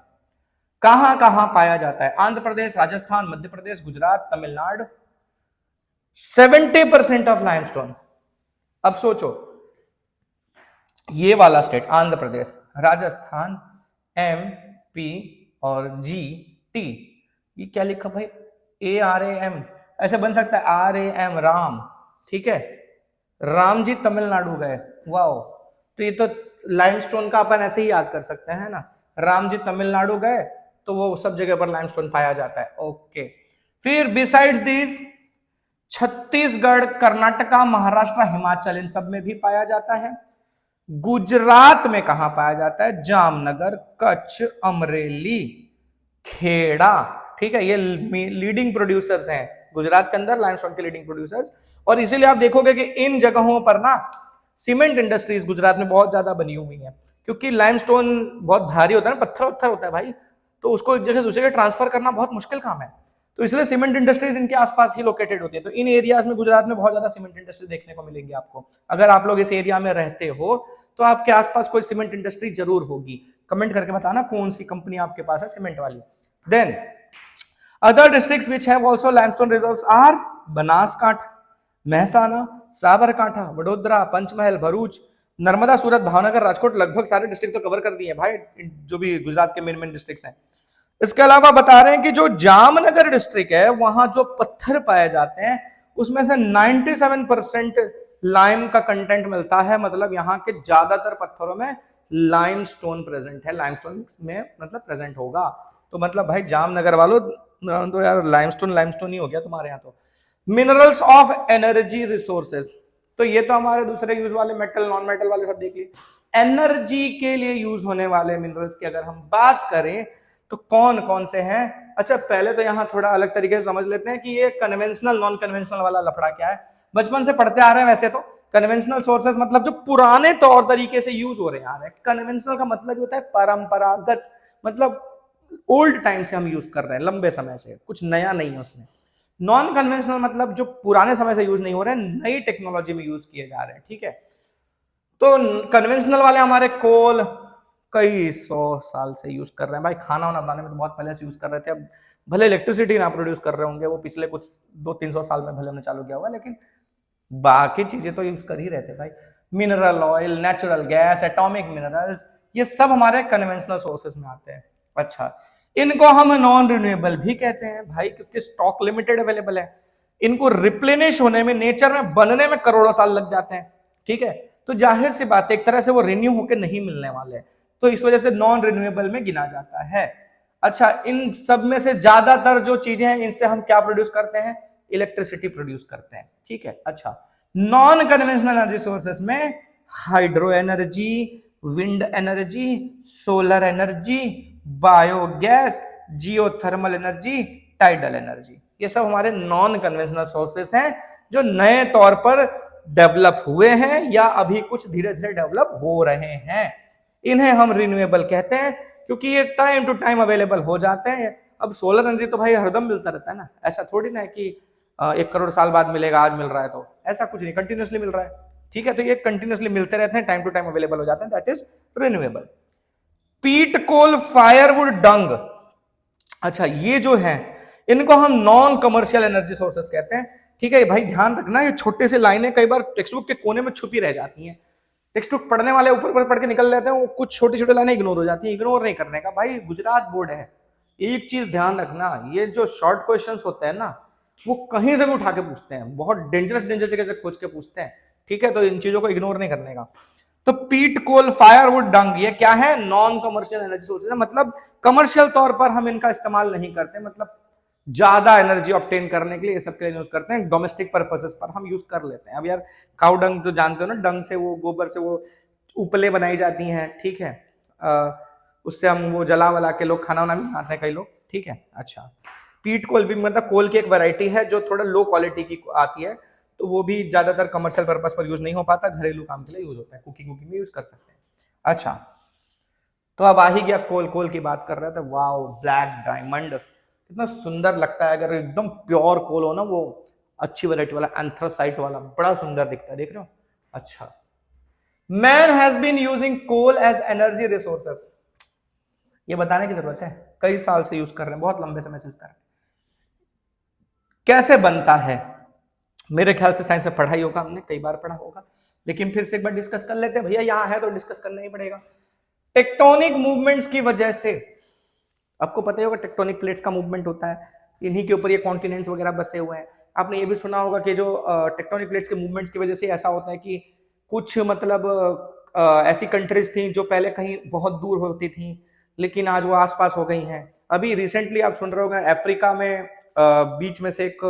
कहां कहां पाया जाता है? आंध्र प्रदेश, राजस्थान, मध्य प्रदेश, गुजरात, तमिलनाडु। 70% of limestone. अब सोचो, ये वाला state Andhra Pradesh, Rajasthan, M P और जी टी, ये क्या लिखा भाई? ARAM, ऐसे बन सकता है RAM, राम। ठीक है, राम जी तमिलनाडु गए, वाओ। तो ये तो लाइमस्टोन का अपन ऐसे ही याद कर सकते हैं ना, राम जी तमिलनाडु गए तो वो सब जगह पर लाइमस्टोन पाया जाता है। ओके, फिर बिसाइड्स दिस छत्तीसगढ़, कर्नाटका, महाराष्ट्र, हिमाचल, इन सब में भी पाया जाता है। गुजरात में कहां पाया जाता है? जामनगर, कच्छ, अमरेली, खेड़ा। ठीक है, ये लीडिंग प्रोड्यूसर्स हैं गुजरात के अंदर, लाइमस्टोन के लीडिंग प्रोड्यूसर्स। और इसीलिए आप देखोगे कि इन जगहों पर ना सीमेंट इंडस्ट्रीज गुजरात में बहुत ज्यादा बनी हुई है, क्योंकि लाइमस्टोन बहुत भारी होता है ना, पत्थर पत्थर होता है भाई, तो उसको एक जगह दूसरी जगह ट्रांसफर करना बहुत मुश्किल काम है। तो इसलिए सीमेंट इंडस्ट्रीज इनके आसपास ही लोकेटेड होती है। तो इन एरियाज में गुजरात में बहुत ज्यादा सीमेंट इंडस्ट्री देखने को मिलेंगी आपको। अगर आप लोग इस एरिया में रहते हो तो आपके आसपास कोई सीमेंट इंडस्ट्री जरूर होगी। कमेंट करके बताना कौन सी कंपनी आपके पास है सीमेंट वाली। Then other districts which have also limestone reserves are Banaskantha, Mehsana, Sabarkantha, Vadodara, Panchmahal, Bharuch, Narmada, Surat, Bhavnagar, Rajkot. लगभग सारे डिस्ट्रिक्ट तो कवर कर दिए भाई, जो भी गुजरात के मेन डिस्ट्रिक्ट्स हैं। इसके अलावा बता रहे हैं कि जो जामनगर डिस्ट्रिक्ट है, वहां जो पत्थर पाए जाते हैं उसमें से 97% लाइम का कंटेंट मिलता है। मतलब यहाँ के ज्यादातर पत्थरों में लाइमस्टोन प्रेजेंट है, लाइमस्टोन में मतलब प्रेजेंट होगा। तो मतलब भाई जामनगर वालों तो यार लाइमस्टोन लाइमस्टोन ही हो गया तुम्हारे यहाँ। तो मिनरल्स ऑफ एनर्जी रिसोर्सेज, तो ये तो हमारे दूसरे यूज वाले मेटल नॉन मेटल वाले सब देख लिए। एनर्जी के लिए यूज होने वाले मिनरल्स की अगर हम बात करें तो कौन कौन से हैं? अच्छा, पहले तो यहाँ थोड़ा अलग तरीके से समझ लेते हैं कि ये कन्वेंशनल नॉन कन्वेंशनल वाला लफड़ा क्या है। बचपन से पढ़ते आ रहे हैं वैसे तो। कन्वेंशनल सोर्सेज मतलब जो पुराने तौर तरीके से यूज हो रहे हैं। कन्वेंशनल का मतलब होता है परंपरागत, मतलब ओल्ड टाइम से हम यूज कर रहे हैं, लंबे समय से, कुछ नया नहीं है उसमें। नॉन कन्वेंशनल मतलब जो पुराने समय से यूज नहीं हो रहे हैं, नई टेक्नोलॉजी में यूज किए जा रहे हैं। ठीक है, तो कन्वेंशनल वाले हमारे कोल कई 100 साल से यूज कर रहे हैं भाई। खाना वाना बनाने में तो बहुत पहले से यूज कर रहे थे। अब भले इलेक्ट्रिसिटी ना प्रोड्यूस कर रहे होंगे, वो पिछले कुछ 200-300 साल में भले हमने चालू किया होगा, लेकिन बाकी चीजें तो यूज कर ही रहे थे भाई। Mineral oil, natural gas, atomic minerals, ये सब हमारे कन्वेंशनल सोर्सेस में आते हैं। अच्छा, इनको हम नॉन रिन्यूएबल भी कहते हैं भाई, क्योंकि स्टॉक लिमिटेड अवेलेबल है। इनको रिप्लेनिश होने में, नेचर में बनने में करोड़ों साल लग जाते हैं। ठीक है, तो जाहिर सी बात है एक तरह से वो रिन्यू होकर नहीं मिलने वाले, तो इस वजह से नॉन रिन्यूएबल में गिना जाता है। अच्छा, इन सब में से ज्यादातर जो चीजें हैं इनसे हम क्या प्रोड्यूस करते हैं? इलेक्ट्रिसिटी प्रोड्यूस करते हैं। ठीक है, अच्छा, नॉन कन्वेंशनल एनर्जी सोर्सेस में hydro energy, wind energy, solar energy, biogas, geothermal energy, tidal energy, ये सब हमारे नॉन कन्वेंशनल सोर्सेस हैं जो नए तौर पर डेवलप हुए हैं या अभी कुछ धीरे धीरे डेवलप हो रहे हैं। इन्हें हम रिन्यूएबल कहते हैं क्योंकि ये टाइम टू टाइम अवेलेबल हो जाते हैं। अब सोलर एनर्जी तो भाई हरदम मिलता रहता है ना, ऐसा थोड़ी ना है कि 1 करोड़ साल बाद मिलेगा, आज मिल रहा है, तो ऐसा कुछ नहीं, कंटिन्यूसली मिल रहा है। ठीक है, तो ये कंटिन्यूसली मिलते रहते हैं, टाइम टू टाइम अवेलेबल हो जाते हैं, दैट इज रिन्यूएबल। पीट कोल, फायरवुड, डंग, अच्छा ये जो है इनको हम नॉन कमर्शियल एनर्जी सोर्सेस कहते हैं। ठीक है भाई, ध्यान रखना, ये छोटे से लाइनें कई बार टेक्स्ट बुक के कोने में छुपी रह जाती हैं। टेक्स्ट बुक पढ़ने वाले ऊपर पढ़ के निकल लेते हैं, वो कुछ छोटी छोटी लाइनें इग्नोर हो जाती हैं। इग्नोर नहीं करने का भाई, गुजरात बोर्ड है। एक चीज ध्यान रखना, ये जो शॉर्ट क्वेश्चंस होते हैं ना, वो कहीं से भी उठा के पूछते हैं, बहुत डेंजरस डेंजरस जगह से खोज के पूछते हैं, ठीक है। तो इन चीजों को इग्नोर नहीं करने का। तो पीट, कोल, फायरवुड, डंग, ये क्या है? नॉन कमर्शियल एनर्जी सोर्सेज है, मतलब कमर्शियल तौर पर हम इनका इस्तेमाल नहीं करते, मतलब ज्यादा एनर्जी ऑब्टेन करने के लिए ये सब के लिए यूज करते हैं। डोमेस्टिक पर्पसेस पर हम यूज कर लेते हैं। अब यार काउ डंग तो जानते हो ना, डंग से वो गोबर से वो उपले बनाई जाती हैं, ठीक है। उससे हम वो जला वला के लोग खाना वाना भी बनाते हैं कई लोग, ठीक है। अच्छा, पीट कोल भी मतलब कोल की एक वैरायटी है जो थोड़ा लो क्वालिटी की आती है, तो वो भी ज्यादातर कमर्शियल पर्पस पर यूज नहीं हो पाता, घरेलू काम के लिए यूज होता है, कुकिंग वुकिंग में यूज कर सकते हैं। अच्छा, तो अब आ ही गया कोल। कोल की बात कर रहे थे, वाओ, ब्लैक डायमंड कितना सुंदर लगता है अगर एकदम प्योर कोल हो ना, वो अच्छी वैरायटी वाला एंथ्रासाइट वाला, बड़ा सुंदर दिखता है, देख रहे हो। अच्छा, man has been using coal as energy resources, ये बताने की जरूरत है, कई साल से यूज कर रहे हैं, बहुत लंबे समय से यूज कर रहे हैं। कैसे बनता है? मेरे ख्याल से साइंस में पढ़ा ही होगा, हमने कई बार पढ़ा होगा, लेकिन फिर से एक बार डिस्कस कर लेते हैं। भैया यहां है तो डिस्कस करना ही पड़ेगा। टेक्टोनिक मूवमेंट्स की वजह से, आपको पता ही होगा टेक्टोनिक प्लेट्स का मूवमेंट होता है, इन्हीं के ऊपर ये कॉन्टिनेंट्स वगैरह बसे हुए हैं। आपने ये भी सुना होगा कि जो टेक्टोनिक प्लेट्स के मूवमेंट्स की वजह से ऐसा होता है कि कुछ मतलब ऐसी कंट्रीज थी जो पहले कहीं बहुत दूर होती थी, लेकिन आज वो आसपास हो गई हैं। अभी रिसेंटली आप सुन रहे होंगे अफ्रीका में बीच में से एक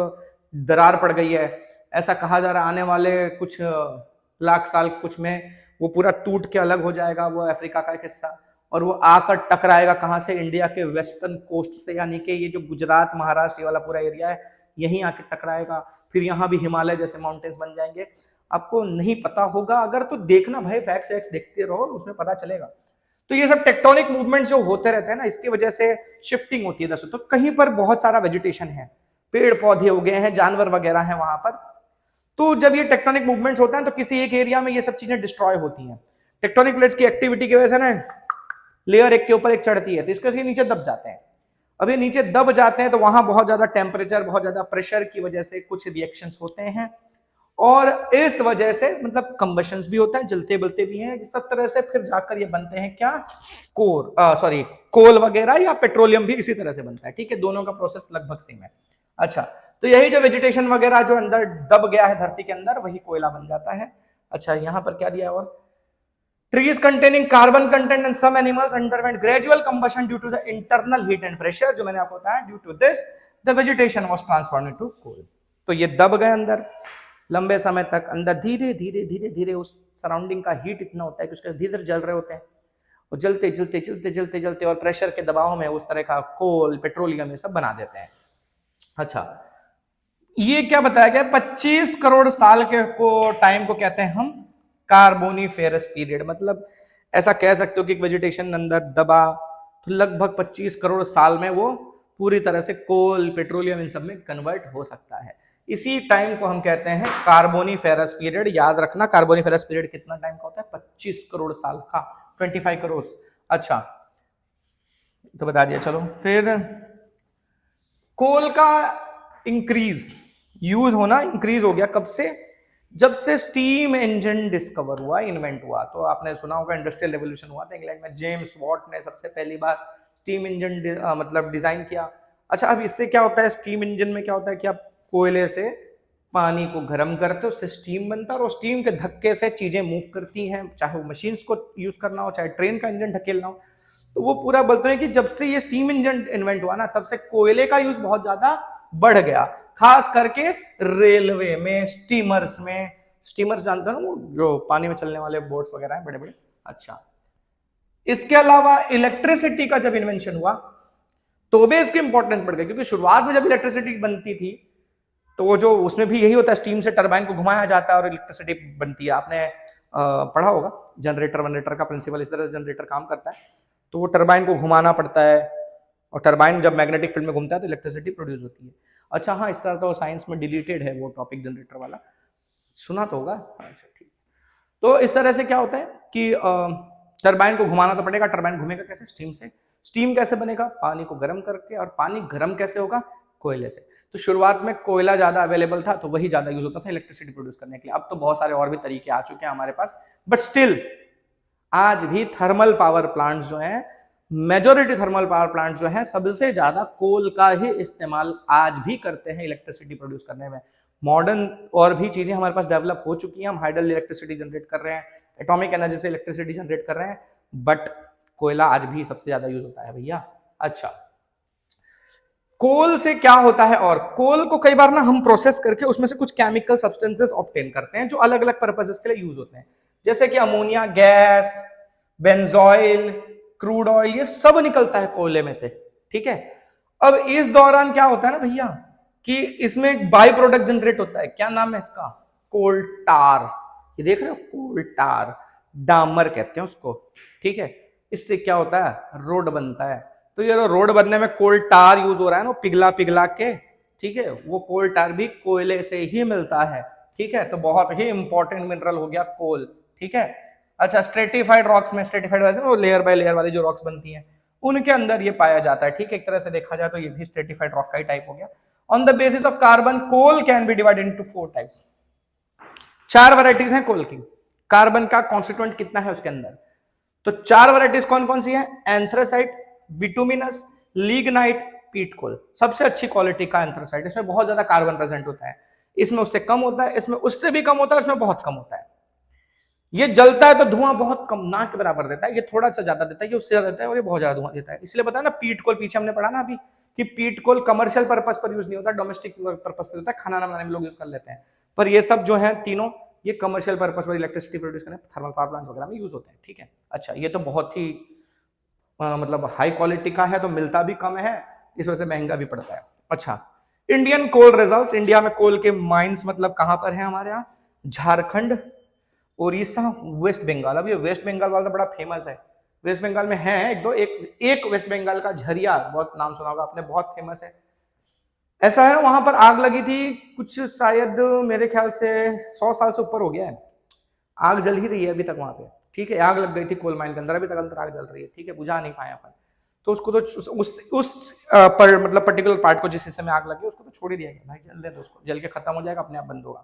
दरार पड़ गई है, ऐसा कहा जा रहा है आने वाले कुछ लाख साल कुछ में वो पूरा टूट के अलग हो जाएगा, वो अफ्रीका का एक हिस्सा, और वो आकर टकराएगा कहां से? इंडिया के वेस्टर्न कोस्ट से, यानी कि ये जो गुजरात महाराष्ट्र वाला पूरा एरिया है, यहीं आके टकराएगा। फिर यहाँ भी हिमालय जैसे माउंटेन्स बन जाएंगे। आपको नहीं पता होगा अगर तो देखना भाई, फैक्ट्स वैक्ट्स देखते रहो, उसमें पता चलेगा। तो ये सब टेक्टोनिक मूवमेंट जो होते रहते हैं ना, इसकी वजह से शिफ्टिंग होती है दोस्तों। तो कहीं पर बहुत सारा वेजिटेशन है, पेड़ पौधे हो गए हैं, जानवर वगैरह हैं वहां पर, तो जब ये टेक्टोनिक मूवमेंट्स होते हैं तो किसी एक एरिया में ये सब चीजें डिस्ट्रॉय होती हैं। टेक्टोनिक प्लेट्स की एक्टिविटी की वजह से ना लेयर एक के ऊपर एक चढ़ती है, तो इसके नीचे दब जाते हैं। अब ये नीचे दब जाते हैं तो वहां बहुत ज्यादा टेम्परेचर, बहुत ज्यादा प्रेशर की वजह से कुछ रिएक्शंस होते हैं, और इस वजह से मतलब कंबशंस भी होता है, जलते बलते भी हैं, सब तरह से फिर जाकर ये बनते हैं क्या? कोल वगैरह, या पेट्रोलियम भी इसी तरह से बनता है, ठीक है। दोनों का प्रोसेस लगभग सेम है। अच्छा, तो यही जो वेजिटेशन वगैरह जो अंदर दब गया है धरती के अंदर, वही कोयला बन जाता है। अच्छा, यहां पर क्या दिया? और trees containing carbon content and some animals underwent gradual combustion due to the internal heat and pressure, जो मैंने आपको बताया, due to this the vegetation was transformed into coal। तो ये दब गए अंदर लंबे समय तक, अंदर धीरे धीरे धीरे धीरे उस सराउंडिंग का हीट इतना होता है कि उसके धीरे जल रहे होते हैं, और जलते जलते जलते जलते जलते और प्रेशर के दबाव में उस तरह का कोल, पेट्रोलियम ये सब बना देते हैं। अच्छा, ये क्या बताया गया? 25 करोड़ साल के को टाइम को कहते हैं हम कार्बोनिफेरस पीरियड, मतलब ऐसा कह सकते हो कि वेजिटेशन अंदर दबा तो लगभग 25 करोड़ साल में वो पूरी तरह से कोल, पेट्रोलियम इन सब में कन्वर्ट हो सकता है। इसी टाइम को हम कहते हैं कार्बोनिफेरस पीरियड। याद रखना, कार्बोनिफेरस पीरियड कितना टाइम का होता है? 25 करोड़ साल का, 25 करोड़। अच्छा, तो बता दिया। चलो फिर कोल का इंक्रीज, यूज होना इंक्रीज हो गया कब से? जब से स्टीम इंजन डिस्कवर हुआ, इन्वेंट हुआ। तो आपने सुना होगा इंडस्ट्रियल रेवोल्यूशन हुआ था इंग्लैंड में, जेम्स वॉट ने सबसे पहली बार स्टीम इंजन मतलब डिजाइन किया। अच्छा, अब इससे क्या होता है? स्टीम इंजन में क्या होता है कि आप कोयले से पानी को गर्म करते हो, उससे स्टीम बनता है, और स्टीम के धक्के से चीजें मूव करती हैं, चाहे वो मशीन्स को यूज करना हो, चाहे ट्रेन का इंजन ढकेलना हो। तो वो पूरा बोलते हैं कि जब से ये स्टीम इंजन इन्वेंट हुआ ना, तब से कोयले का यूज बहुत ज्यादा बढ़ गया, खास करके रेलवे में, स्टीमर्स में। स्टीमर्स जानते हो ना, वो जो पानी में चलने वाले बोट्स वगैरह हैं बड़े बड़े। अच्छा, इसके अलावा इलेक्ट्रिसिटी का जब इन्वेंशन हुआ तो भी इसकी इंपॉर्टेंस बढ़ गई, क्योंकि शुरुआत में जब इलेक्ट्रिसिटी बनती थी तो वो जो उसमें भी यही होता है, स्टीम से टरबाइन को घुमाया जाता है और इलेक्ट्रिसिटी बनती है। आपने पढ़ा होगा जनरेटर वनरेटर का प्रिंसिपल, इस तरह से जनरेटर काम करता है। तो वो टरबाइन को घुमाना पड़ता है, और टरबाइन जब मैग्नेटिक फील्ड में घूमता है तो इलेक्ट्रिसिटी प्रोड्यूस होती है। अच्छा हाँ, इस तरह तो साइंस में डिलीटेड है वो टॉपिक जनरेटर वाला, सुना तो होगा। अच्छा ठीक। तो इस तरह से क्या होता है कि टरबाइन को घुमाना तो पड़ेगा। टरबाइन घूमेगा कैसे? स्टीम से। स्टीम कैसे बनेगा? पानी को गर्म करके। और पानी गर्म कैसे होगा? कोयले से। तो शुरुआत में कोयला ज्यादा अवेलेबल था तो वही ज्यादा यूज होता था इलेक्ट्रिसिटी प्रोड्यूस करने के लिए। अब तो बहुत सारे और भी तरीके आ चुके हैं हमारे पास, बट स्टिल आज भी थर्मल पावर प्लांट्स जो हैं मेजोरिटी थर्मल पावर प्लांट जो है सबसे ज्यादा कोल का ही इस्तेमाल आज भी करते हैं इलेक्ट्रिसिटी प्रोड्यूस करने में। मॉडर्न और भी चीजें हमारे पास डेवलप हो चुकी हैं, हम हाइडल इलेक्ट्रिसिटी जनरेट कर रहे हैं, एटॉमिक एनर्जी से इलेक्ट्रिसिटी जनरेट कर रहे हैं, बट कोयला आज भी सबसे ज्यादा यूज होता है भैया। अच्छा, कोल से क्या होता है, और कोल को कई बार ना हम प्रोसेस करके उसमें से कुछ केमिकल सब्सटेंसेस ऑब्टेन करते हैं जो अलग अलग पर्पसेस के लिए यूज होते हैं, जैसे कि ammonia gas, benzoyl, crude oil, ये सब निकलता है कोयले में से, ठीक है। अब इस दौरान क्या होता है ना भैया कि इसमें एक बाई प्रोडक्ट जनरेट होता है, क्या नाम है इसका, कोल टार। ये देख रहे हो, कोल टार, डामर कहते हैं उसको, ठीक है। इससे क्या होता है, रोड बनता है। तो ये रोड बनने में कोल टार यूज हो रहा है ना, पिघला पिघला के, ठीक है, वो कोल टार भी कोयले से ही मिलता है, ठीक है। तो बहुत ही इंपॉर्टेंट मिनरल हो गया कोल, ठीक है। अच्छा, स्ट्रेटिफाइड रॉक्स में, स्ट्रेटिफाइड वैसे वो लेयर बाय लेयर वाली जो रॉक्स बनती हैं उनके अंदर ये पाया जाता है, ठीक है। एक तरह से देखा जाए तो ये भी स्ट्रेटिफाइड रॉक का ही टाइप हो गया। On the basis of carbon coal can be divided into 4 types. 4 varieties हैं कोल की। कार्बन का कॉन्स्टिट्यूएंट कितना है उसके अंदर, तो 4 वैरायटीज कौन कौन सी है, एंथ्रासाइट, बिटुमिनस, लिग्नाइट, पीट कोल। सबसे अच्छी क्वालिटी का एंथ्रासाइट, इसमें बहुत ज्यादा कार्बन प्रेजेंट होता है, इसमें उससे कम होता है, इसमें उससे भी कम होता है, इसमें बहुत कम होता है। ये जलता है तो धुआं बहुत कम, ना के बराबर देता है, ये थोड़ा सा ज्यादा देता है, ये उससे ज्यादा देता है, और ये बहुत ज्यादा धुआं देता है। इसलिए पता है ना, पीट कोल पीछे हमने पढ़ा ना अभी कि पीट कोल कमर्शियल पर्पस पर यूज नहीं होता, डोमेस्टिक पर्पस पर होता है, खाना बनाने में लोग यूज कर लेते हैं। पर ये सब जो है तीनों, ये कमर्शियल पर्पस पर इलेक्ट्रिसिटी प्रोड्यूस करने, थर्मल पावर प्लांट वगैरह में यूज होते हैं, ठीक है। अच्छा, ये तो बहुत ही मतलब हाई क्वालिटी का है, तो मिलता भी कम है, इस वजह से महंगा भी पड़ता है। अच्छा, इंडियन कोल रिजर्व्स, इंडिया में कोल के माइंस मतलब कहां पर है हमारे यहाँ, झारखंड, उड़ीसा, वेस्ट बंगाल। अब ये वेस्ट बंगाल वाला तो बड़ा फेमस है, वेस्ट बंगाल में है एक दो, एक वेस्ट बंगाल का झरिया, बहुत नाम सुना होगा आपने, बहुत फेमस है। ऐसा है, वहां पर आग लगी थी कुछ, शायद मेरे ख्याल से 100 साल से ऊपर हो गया है, आग जल ही रही है अभी तक वहां पे, ठीक है। आग लग गई थी कोल माइन के अंदर, अभी तक अंदर आग जल रही है, ठीक है, बुझा नहीं पाए अपन। तो उसको तो उस पर मतलब पर्टिकुलर पार्ट को जिस हिस्से में आग लगी उसको तो छोड़ ही दिया गया, भाई जल दे, तो उसको जल के खत्म हो जाएगा, अपने आप बंद होगा।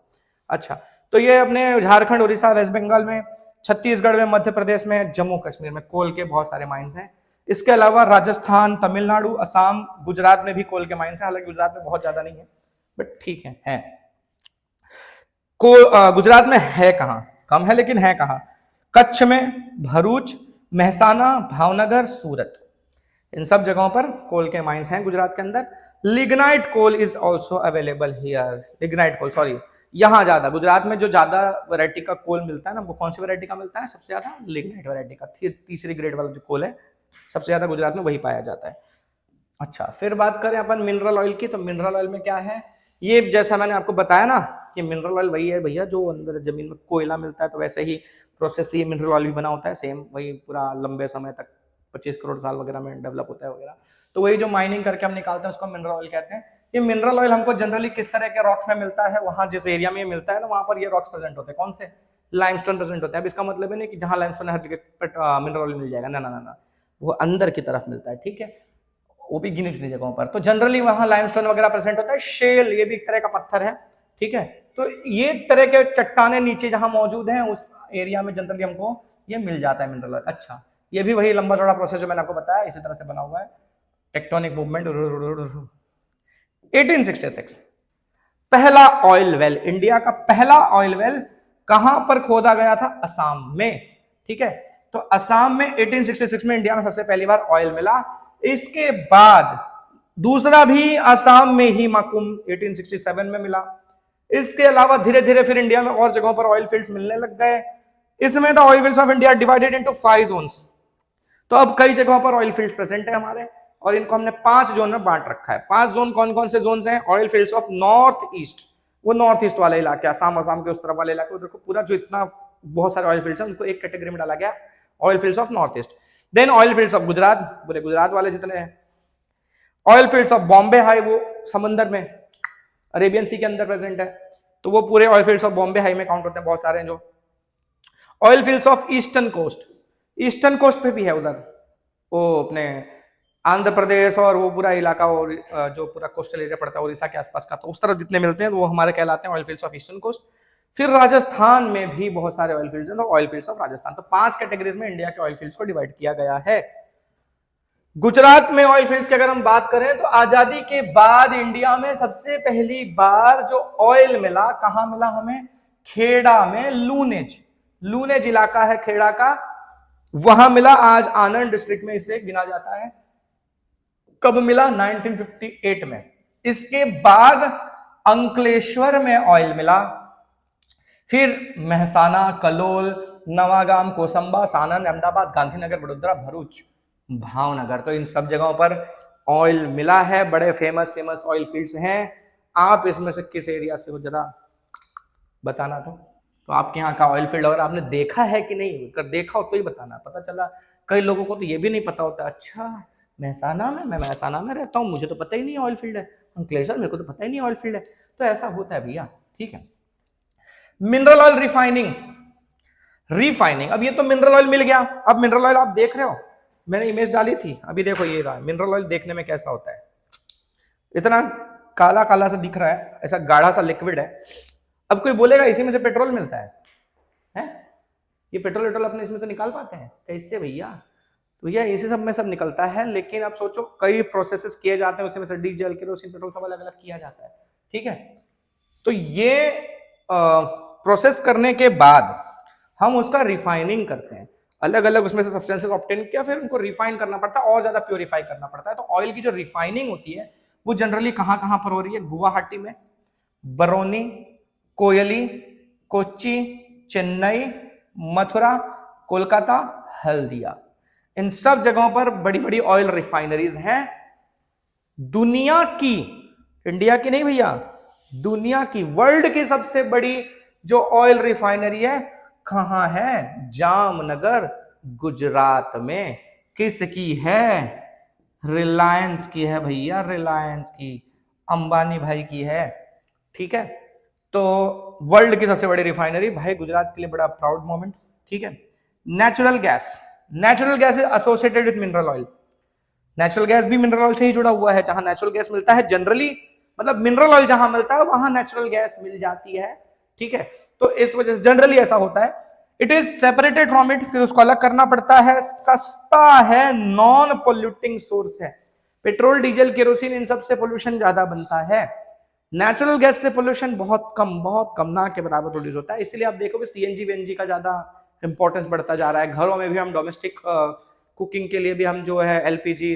अच्छा, तो ये अपने झारखंड, उड़ीसा, वेस्ट बंगाल में, छत्तीसगढ़ में, मध्य प्रदेश में, जम्मू कश्मीर में कोल के बहुत सारे माइंस हैं। इसके अलावा राजस्थान, तमिलनाडु, असम, गुजरात में भी कोल के माइंस हैं, हालांकि गुजरात में बहुत ज्यादा नहीं है, बट ठीक है। गुजरात में है कहां, कम है लेकिन है कहां, कच्छ में, भरूच, मेहसाना, भावनगर, सूरत, इन सब जगहों पर कोल के माइंस हैं गुजरात के अंदर। Lignite coal is also available here, lignite coal, sorry, यहां ज्यादा, गुजरात में जो ज्यादा वैरायटी का कोल मिलता है ना, वो कौन सी वैरायटी का मिलता है सबसे ज्यादा, लिग्नाइट वैरायटी का, तीसरी ग्रेड वाला जो कोल है सबसे ज्यादा गुजरात में वही पाया जाता है। अच्छा, फिर बात करें अपन मिनरल ऑयल की, तो मिनरल ऑयल में क्या है, ये जैसा मैंने आपको बताया ना कि मिनरल ऑयल वही है भैया जो अंदर जमीन में कोयला मिलता है, तो वैसे ही प्रोसेस से ये मिनरल ऑयल भी बना होता है, सेम वही पूरा लंबे समय तक 25 करोड़ साल वगैरह में डेवलप होता है वगैरह। तो वही जो माइनिंग करके हम निकालते हैं उसको मिनरल ऑयल कहते हैं। ये मिनरल ऑयल हमको जनरली किस तरह के रॉक्स में मिलता है, वहां जिस एरिया में मिलता है ना वहां पर ये रॉक्स प्रेजेंट होते हैं, कौन से, लाइमस्टोन प्रेजेंट होता है। अब इसका मतलब है नहीं कि जहां लाइमस्टोन हर जगह मिनरल ऑयल मिल जाएगा, ना ना ना, वो अंदर की तरफ मिलता है, ठीक है, वो भी गिनी चुनी जगहों पर। तो जनरली वहां लाइमस्टोन वगैरह प्रेजेंट होता है। शेल, ये भी एक तरह का पत्थर है, ठीक है। तो ये तरह के चट्टाने नीचे जहां मौजूद हैं उस एरिया में जनरली हमको ये मिल जाता है मिनरल ऑयल। अच्छा, ये भी वही लंबा चौड़ा प्रोसेस जो मैंने आपको बताया, इसी तरह से बना हुआ है, टेक्टोनिक मूवमेंट। 1866 पहला ऑयल वेल, इंडिया का पहला ऑयल वेल कहां पर खोदा गया था, असम में, ठीक है। तो असम में 1866 में इंडिया में सबसे पहली बार ऑयल मिला। इसके बाद दूसरा भी असम में ही माकुम 1867 में मिला। इसके अलावा धीरे धीरे फिर इंडिया में और जगहों पर ऑयल फील्ड्स मिलने लग गए। इसमें the oil fields of India divided into 5 zones. तो अब कई जगहों पर ऑयल फील्ड्स प्रेजेंट है हमारे, और इनको हमने 5 जोन में बांट रखा है। 5 जोन कौन कौन से जोन हैं, oil fields of north east, वो नॉर्थ ईस्ट वाले इलाके, असम के उस तरफ वाले इलाके, उधर को पूरा जो इतना बहुत सारे ऑयल फील्ड्स हैं उनको एक कैटेगरी में डाला गया, oil fields of north east. Then oil fields of Gujarat, पूरे गुजरात वाले जितने हैं। Oil fields of Bombay high, वो समंदर में अरेबियन सी के अंदर प्रेजेंट है, तो वो पूरे oil fields of Bombay high में काउंट होते हैं, बहुत सारे हैं जो। Oil fields of eastern coast, eastern coast पे भी है उधर, वो अपने आंध्र प्रदेश और वो पूरा इलाका, और जो पूरा कोस्टल एरिया पड़ता है उड़ीसा के आसपास का, तो उस तरफ जितने मिलते हैं वो हमारे कहलाते हैं oil fields of eastern coast. फिर राजस्थान में भी बहुत सारे ऑयल फील्ड्स हैं, तो ऑयल फील्ड्स ऑफ राजस्थान। तो 5 कैटेगरीज में इंडिया के ऑयल फील्ड्स को डिवाइड किया गया है। गुजरात में ऑयल फील्ड्स की अगर हम बात करें तो आजादी के बाद इंडिया में सबसे पहली बार जो ऑयल मिला, कहां मिला हमें? खेड़ा में, लूनेज, लूनेज इलाका है खेड़ा का, वहां मिला। आज आनंद डिस्ट्रिक्ट में इसे गिना जाता है। कब मिला? 1958 में। इसके बाद अंकलेश्वर में ऑयल मिला, फिर मेहसाना, कलोल, नवागाम, कोसंबा, सानन, अहमदाबाद, गांधीनगर, वडोदरा, भरूच, भावनगर, तो इन सब जगहों पर ऑयल मिला है। बड़े फेमस ऑयल फील्ड्स हैं। आप इसमें से किस एरिया से हो जरा बताना। तो आपके यहाँ का ऑयल फील्ड अगर आपने देखा है कि नहीं, अगर देखा हो तो ही बताना। पता चला कई लोगों को तो ये भी नहीं पता होता, अच्छा मेहसाना में, मैं मेहसाना में रहता हूँ, मुझे तो पता ही नहीं ऑयल फील्ड है। अंकलेश्वर, मेरे को तो पता ही नहीं ऑयल फील्ड है। तो ऐसा होता है भैया, ठीक है। मिनरल ऑयल रिफाइनिंग, रिफाइनिंग, अब ये तो मिनरल ऑयल मिल गया। अब मिनरल ऑयल आप देख रहे हो, मैंने इमेज डाली थी, अभी देखो ये रहा। मिनरल ऑयल देखने में कैसा होता है? इतना काला काला सा दिख रहा है, ऐसा गाढ़ा सा लिक्विड है। अब कोई बोलेगा इसी में से पेट्रोल मिलता है, हैं? ये पेट्रोल वेट्रोल अपने इसमें से निकाल पाते हैं कैसे भैया? तो भैया इसी सब में सब निकलता है, लेकिन अब सोचो कई प्रोसेसेस किए जाते हैं, उसमें से डीजल, केरोसिन, पेट्रोल सब अलग अलग किया जाता है, ठीक है। तो ये प्रोसेस करने के बाद हम उसका रिफाइनिंग करते हैं, अलग अलग उसमें से सब्सटेंसेस ऑब्टेन किया, फिर उनको रिफाइन करना पड़ता है और ज्यादा प्योरीफाई करना पड़ता है। तो ऑयल की जो रिफाइनिंग होती है वो जनरली कहां कहां पर हो रही है? गुवाहाटी में, बरौनी, कोयली, कोच्चि, चेन्नई, मथुरा, कोलकाता, हल्दिया, इन सब जगहों पर बड़ी बड़ी ऑयल रिफाइनरीज हैं। दुनिया की, इंडिया की नहीं भैया, दुनिया की, वर्ल्ड की सबसे बड़ी जो ऑयल रिफाइनरी है कहां है? जामनगर, गुजरात में। किसकी है? रिलायंस की है भैया, रिलायंस की, अंबानी भाई की है, ठीक है। तो वर्ल्ड की सबसे बड़ी रिफाइनरी, भाई गुजरात के लिए बड़ा प्राउड मोमेंट, ठीक है। Natural gas, natural gas is associated with mineral oil. Natural gas भी मिनरल ऑयल से ही जुड़ा हुआ है। जहां नेचुरल गैस मिलता है जनरली, मतलब मिनरल ऑयल जहां मिलता है वहां नेचुरल गैस मिल जाती है, ठीक है। तो इस वजह से जनरली ऐसा होता है। It is separated from it, फिर उसको अलग करना पड़ता है। सस्ता है, नॉन पोल्यूटिंग सोर्स है। पेट्रोल, डीजल, केरोसिन, इन सब से पोल्यूशन ज्यादा बनता है। नेचुरल गैस से पोल्यूशन बहुत कम, ना के बराबर प्रोड्यूस होता है। इसलिए आप देखोगे सीएनजी वीएनजी का ज्यादा इंपॉर्टेंस बढ़ता जा रहा है। घरों में भी हम डोमेस्टिक कुकिंग के लिए भी हम जो है एलपीजी,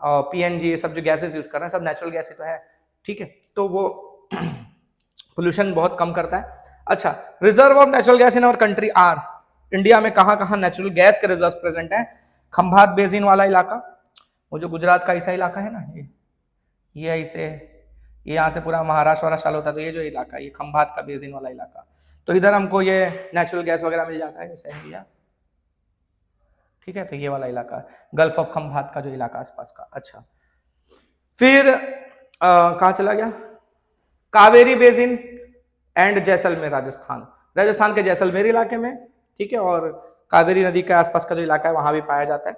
पीएनजी, ये सब जो गैसेस यूज कर रहे हैं सब नेचुरल गैस ही तो है, ठीक है। तो वो पोल्यूशन बहुत कम करता है। अच्छा, reserve of natural gas in our country are, India में कहां कहां नेचुरल गैस के रिजर्व प्रेजेंट है? खंभात बेसिन वाला इलाका, वो जो गुजरात का ऐसा इलाका है ना, ये ऐसे, ये यहाँ से पूरा महाराष्ट्र वाला चालू होता है, तो ये जो इलाका, ये खंभात का बेसिन वाला इलाका, तो इधर हमको ये नेचुरल गैस वगैरह मिल जाता है, जैसे इंडिया, ठीक है। तो ये वाला इलाका, गल्फ ऑफ खंभात का जो इलाका आसपास का। अच्छा, फिर कहाँ चला गया? कावेरी बेसिन एंड जैसलमेर, राजस्थान, राजस्थान के जैसलमेर इलाके में, ठीक है। और कावेरी नदी के आसपास का जो इलाका है वहां भी पाया जाता है।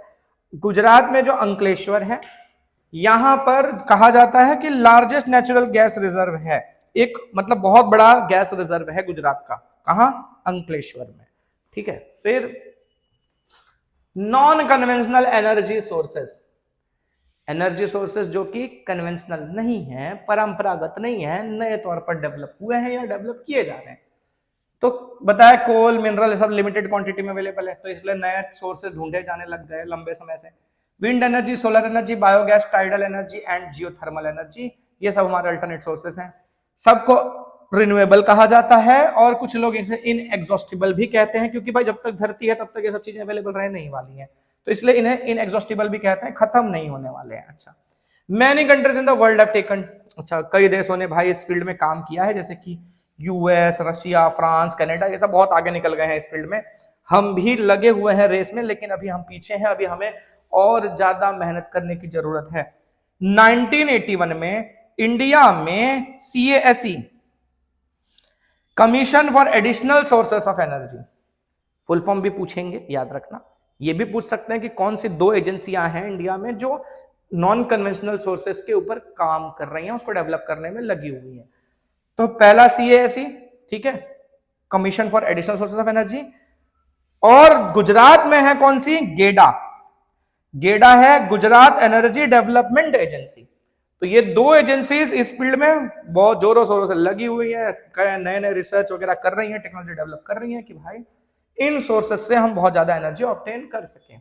गुजरात में जो अंकलेश्वर है, यहां पर कहा जाता है कि लार्जेस्ट नेचुरल गैस रिजर्व है, एक मतलब बहुत बड़ा गैस रिजर्व है गुजरात का। कहां? अंकलेश्वर में, ठीक है। फिर non conventional energy sources, energy sources जो कि कन्वेंशनल नहीं है, परंपरागत नहीं है, नए तौर पर डेवलप हुए हैं या डेवलप किए जा रहे हैं। तो बताया कोल, मिनरल सब लिमिटेड क्वांटिटी में अवेलेबल है, तो इसलिए नए सोर्सेज ढूंढे जाने लग गए लंबे समय से। Wind energy, solar energy, biogas, tidal energy and geothermal energy, ये सब हमारे अल्टरनेट सोर्सेस हैं। सबको रिन्यूएबल कहा जाता है और कुछ लोग इसे इनएग्जॉस्टिबल भी कहते हैं, क्योंकि भाई जब तक धरती है तब तक ये सब चीजें अवेलेबल रहने नहीं वाली हैं, तो इसलिए इन्हें इनएग्जॉस्टिबल भी कहते हैं, खत्म नहीं होने वाले हैं। अच्छा, many countries in the world have taken, अच्छा कई देशों ने भाई इस फील्ड में काम किया है, जैसे कि यूएस, रशिया, फ्रांस, कनाडा, ये सब बहुत आगे निकल गए हैं इस फील्ड में। हम भी लगे हुए हैं रेस में, लेकिन अभी हम पीछे हैं, अभी हमें और ज्यादा मेहनत करने की जरूरत है। 1981 में इंडिया में CASE, commission for additional sources of energy, full form भी पूछेंगे, याद रखना। ये भी पूछ सकते हैं कि कौन सी दो एजेंसियां हैं इंडिया में जो नॉन कन्वेंशनल सोर्सेस के ऊपर काम कर रही हैं, उसको डेवलप करने में लगी हुई हैं। तो पहला CASE, ठीक है, commission for additional sources of energy. और गुजरात में है कौन सी? गेडा, गेडा है गुजरात एनर्जी डेवलपमेंट एजेंसी। तो ये दो एजेंसीज इस फील्ड में बहुत जोरों शोरों से लगी हुई है, नए नए रिसर्च वगैरह कर रही है, टेक्नोलॉजी डेवलप कर रही है कि भाई इन सोर्सेज से हम बहुत ज्यादा एनर्जी ऑब्टेन कर सकें।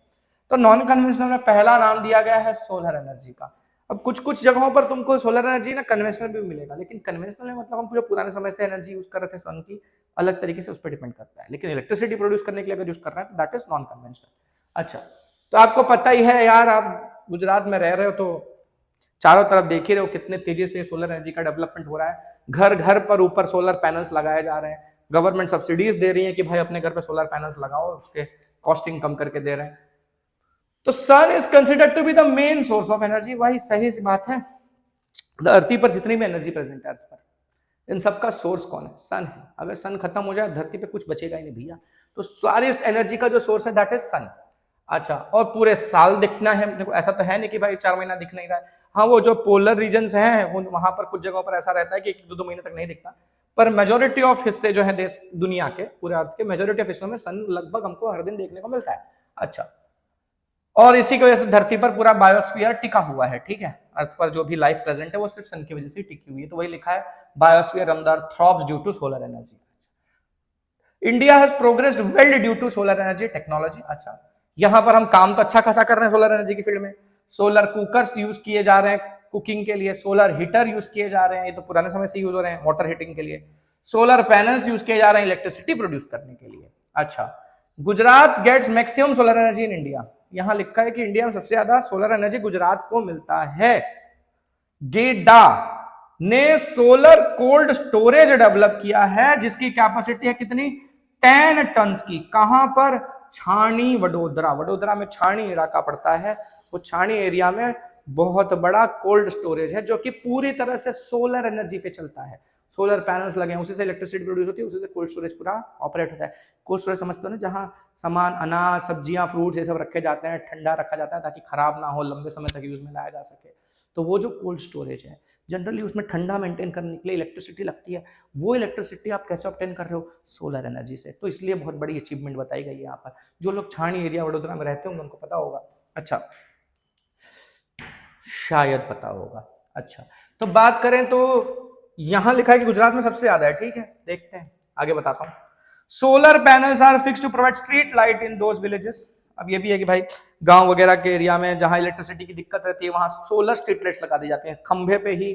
तो नॉन कन्वेंशनल में पहला नाम दिया गया है सोलर एनर्जी का। अब कुछ कुछ जगहों पर तुमको सोलर एनर्जी ना कन्वेंशनल भी मिलेगा, लेकिन कन्वेंशनल में मतलब हम पूरे पुराने समय से एनर्जी यूज कर रहे थे सन की, अलग तरीके से उस पर डिपेंड करता है। लेकिन इलेक्ट्रिसिटी प्रोड्यूस करने के लिए अगर यूज कर रहे हैं तो दैट इज नॉन कन्वेंशनल। अच्छा, तो आपको पता ही है यार, आप गुजरात में रह रहे हो तो चारों तरफ देख ही रहे हो कितने तेजी से सोलर एनर्जी का डेवलपमेंट हो रहा है। घर घर पर ऊपर सोलर पैनल्स लगाए जा रहे हैं, गवर्नमेंट सब्सिडीज दे रही है कि भाई अपने घर पे सोलर पैनल्स लगाओ, उसके कॉस्टिंग कम करके दे रहे हैं। तो sun is considered to be the main source of energy. वही सही सी बात है, धरती पर जितनी भी एनर्जी प्रेजेंट है अर्थ पर, इन सबका सोर्स कौन है? सन है। अगर सन खत्म हो जाए धरती पे कुछ बचेगा ही नहीं भैया। तो सारी एनर्जी का जो सोर्स है दैट इज सन। अच्छा, और पूरे साल दिखना है, देखो ऐसा तो है नहीं कि भाई 4 महीना दिख नहीं रहा है। हाँ, वो जो पोलर रीजन्स हैं वहां पर कुछ जगहों पर ऐसा रहता है कि 1-2 महीने तक नहीं दिखता, पर मेजोरिटी ऑफ हिस्से जो है देश दुनिया के पूरे अर्थ के मेजोरिटी ऑफ हिस्सों में सन लगभग हमको हर दिन देखने को मिलता है। अच्छा, और इसी की वजह से धरती पर पूरा बायोस्फीयर टिका हुआ है। ठीक है, अर्थ पर जो भी लाइफ प्रेजेंट है वो सिर्फ सन की वजह से टिकी हुई है। तो वही लिखा है biosphere on the earth throbs due to solar energy. India has progressed well due to solar energy technology. अच्छा, यहां पर हम काम तो अच्छा खासा कर रहे हैं सोलर एनर्जी की फील्ड में। सोलर कुकर्स यूज किए जा रहे हैं कुकिंग के लिए, सोलर हीटर यूज किए जा रहे हैं, ये तो पुराने समय से यूज हो रहे हैं वाटर हीटिंग के लिए। सोलर पैनल्स यूज किए जा रहे हैं इलेक्ट्रिसिटी प्रोड्यूस करने के लिए। अच्छा, Gujarat gets maximum solar energy in India. यहां लिखा है कि इंडिया में सबसे ज्यादा सोलर एनर्जी गुजरात को मिलता है। गेडा ने सोलर कोल्ड स्टोरेज डेवलप किया है जिसकी कैपेसिटी है कितनी? 10 टन की। कहां पर? छाणी वडोदरा। वडोदरा में छाणी इलाका पड़ता है, वो छाणी एरिया में बहुत बड़ा कोल्ड स्टोरेज है जो कि पूरी तरह से सोलर एनर्जी पे चलता है। सोलर पैनल्स लगे हैं, उसी से इलेक्ट्रिसिटी प्रोड्यूस होती है, उसी से कोल्ड स्टोरेज पूरा ऑपरेट होता है। कोल्ड स्टोरेज समझते हो ना, जहां सामान अनाज सब्जियां फ्रूट्स ये सब रखे जाते हैं, ठंडा रखा जाता है ताकि खराब ना हो, लंबे समय तक यूज में लाया जा सके। तो वो जो कोल्ड स्टोरेज है, जनरली उसमें ठंडा मेंटेन करने के लिए इलेक्ट्रिसिटी लगती है। वो इलेक्ट्रिसिटी आप कैसे ऑब्टेन कर रहे हो? सोलर एनर्जी से। तो इसलिए बहुत बड़ी अचीवमेंट बताई गई है यहाँ पर। जो लोग छाणी एरिया वडोदरा में रहते होंगे उनको पता होगा। अच्छा, शायद पता होगा। अच्छा, तो बात करें तो यहां लिखा है कि गुजरात में सबसे ज्यादा है। ठीक है, देखते हैं आगे बताता हूं। Solar panels are fixed to provide street light in those villages. अब ये भी है कि भाई गांव वगैरह के एरिया में जहां इलेक्ट्रिसिटी की दिक्कत रहती है वहां सोलर स्ट्रीट लाइट्स लगा दी जाती हैं। खंभे पे ही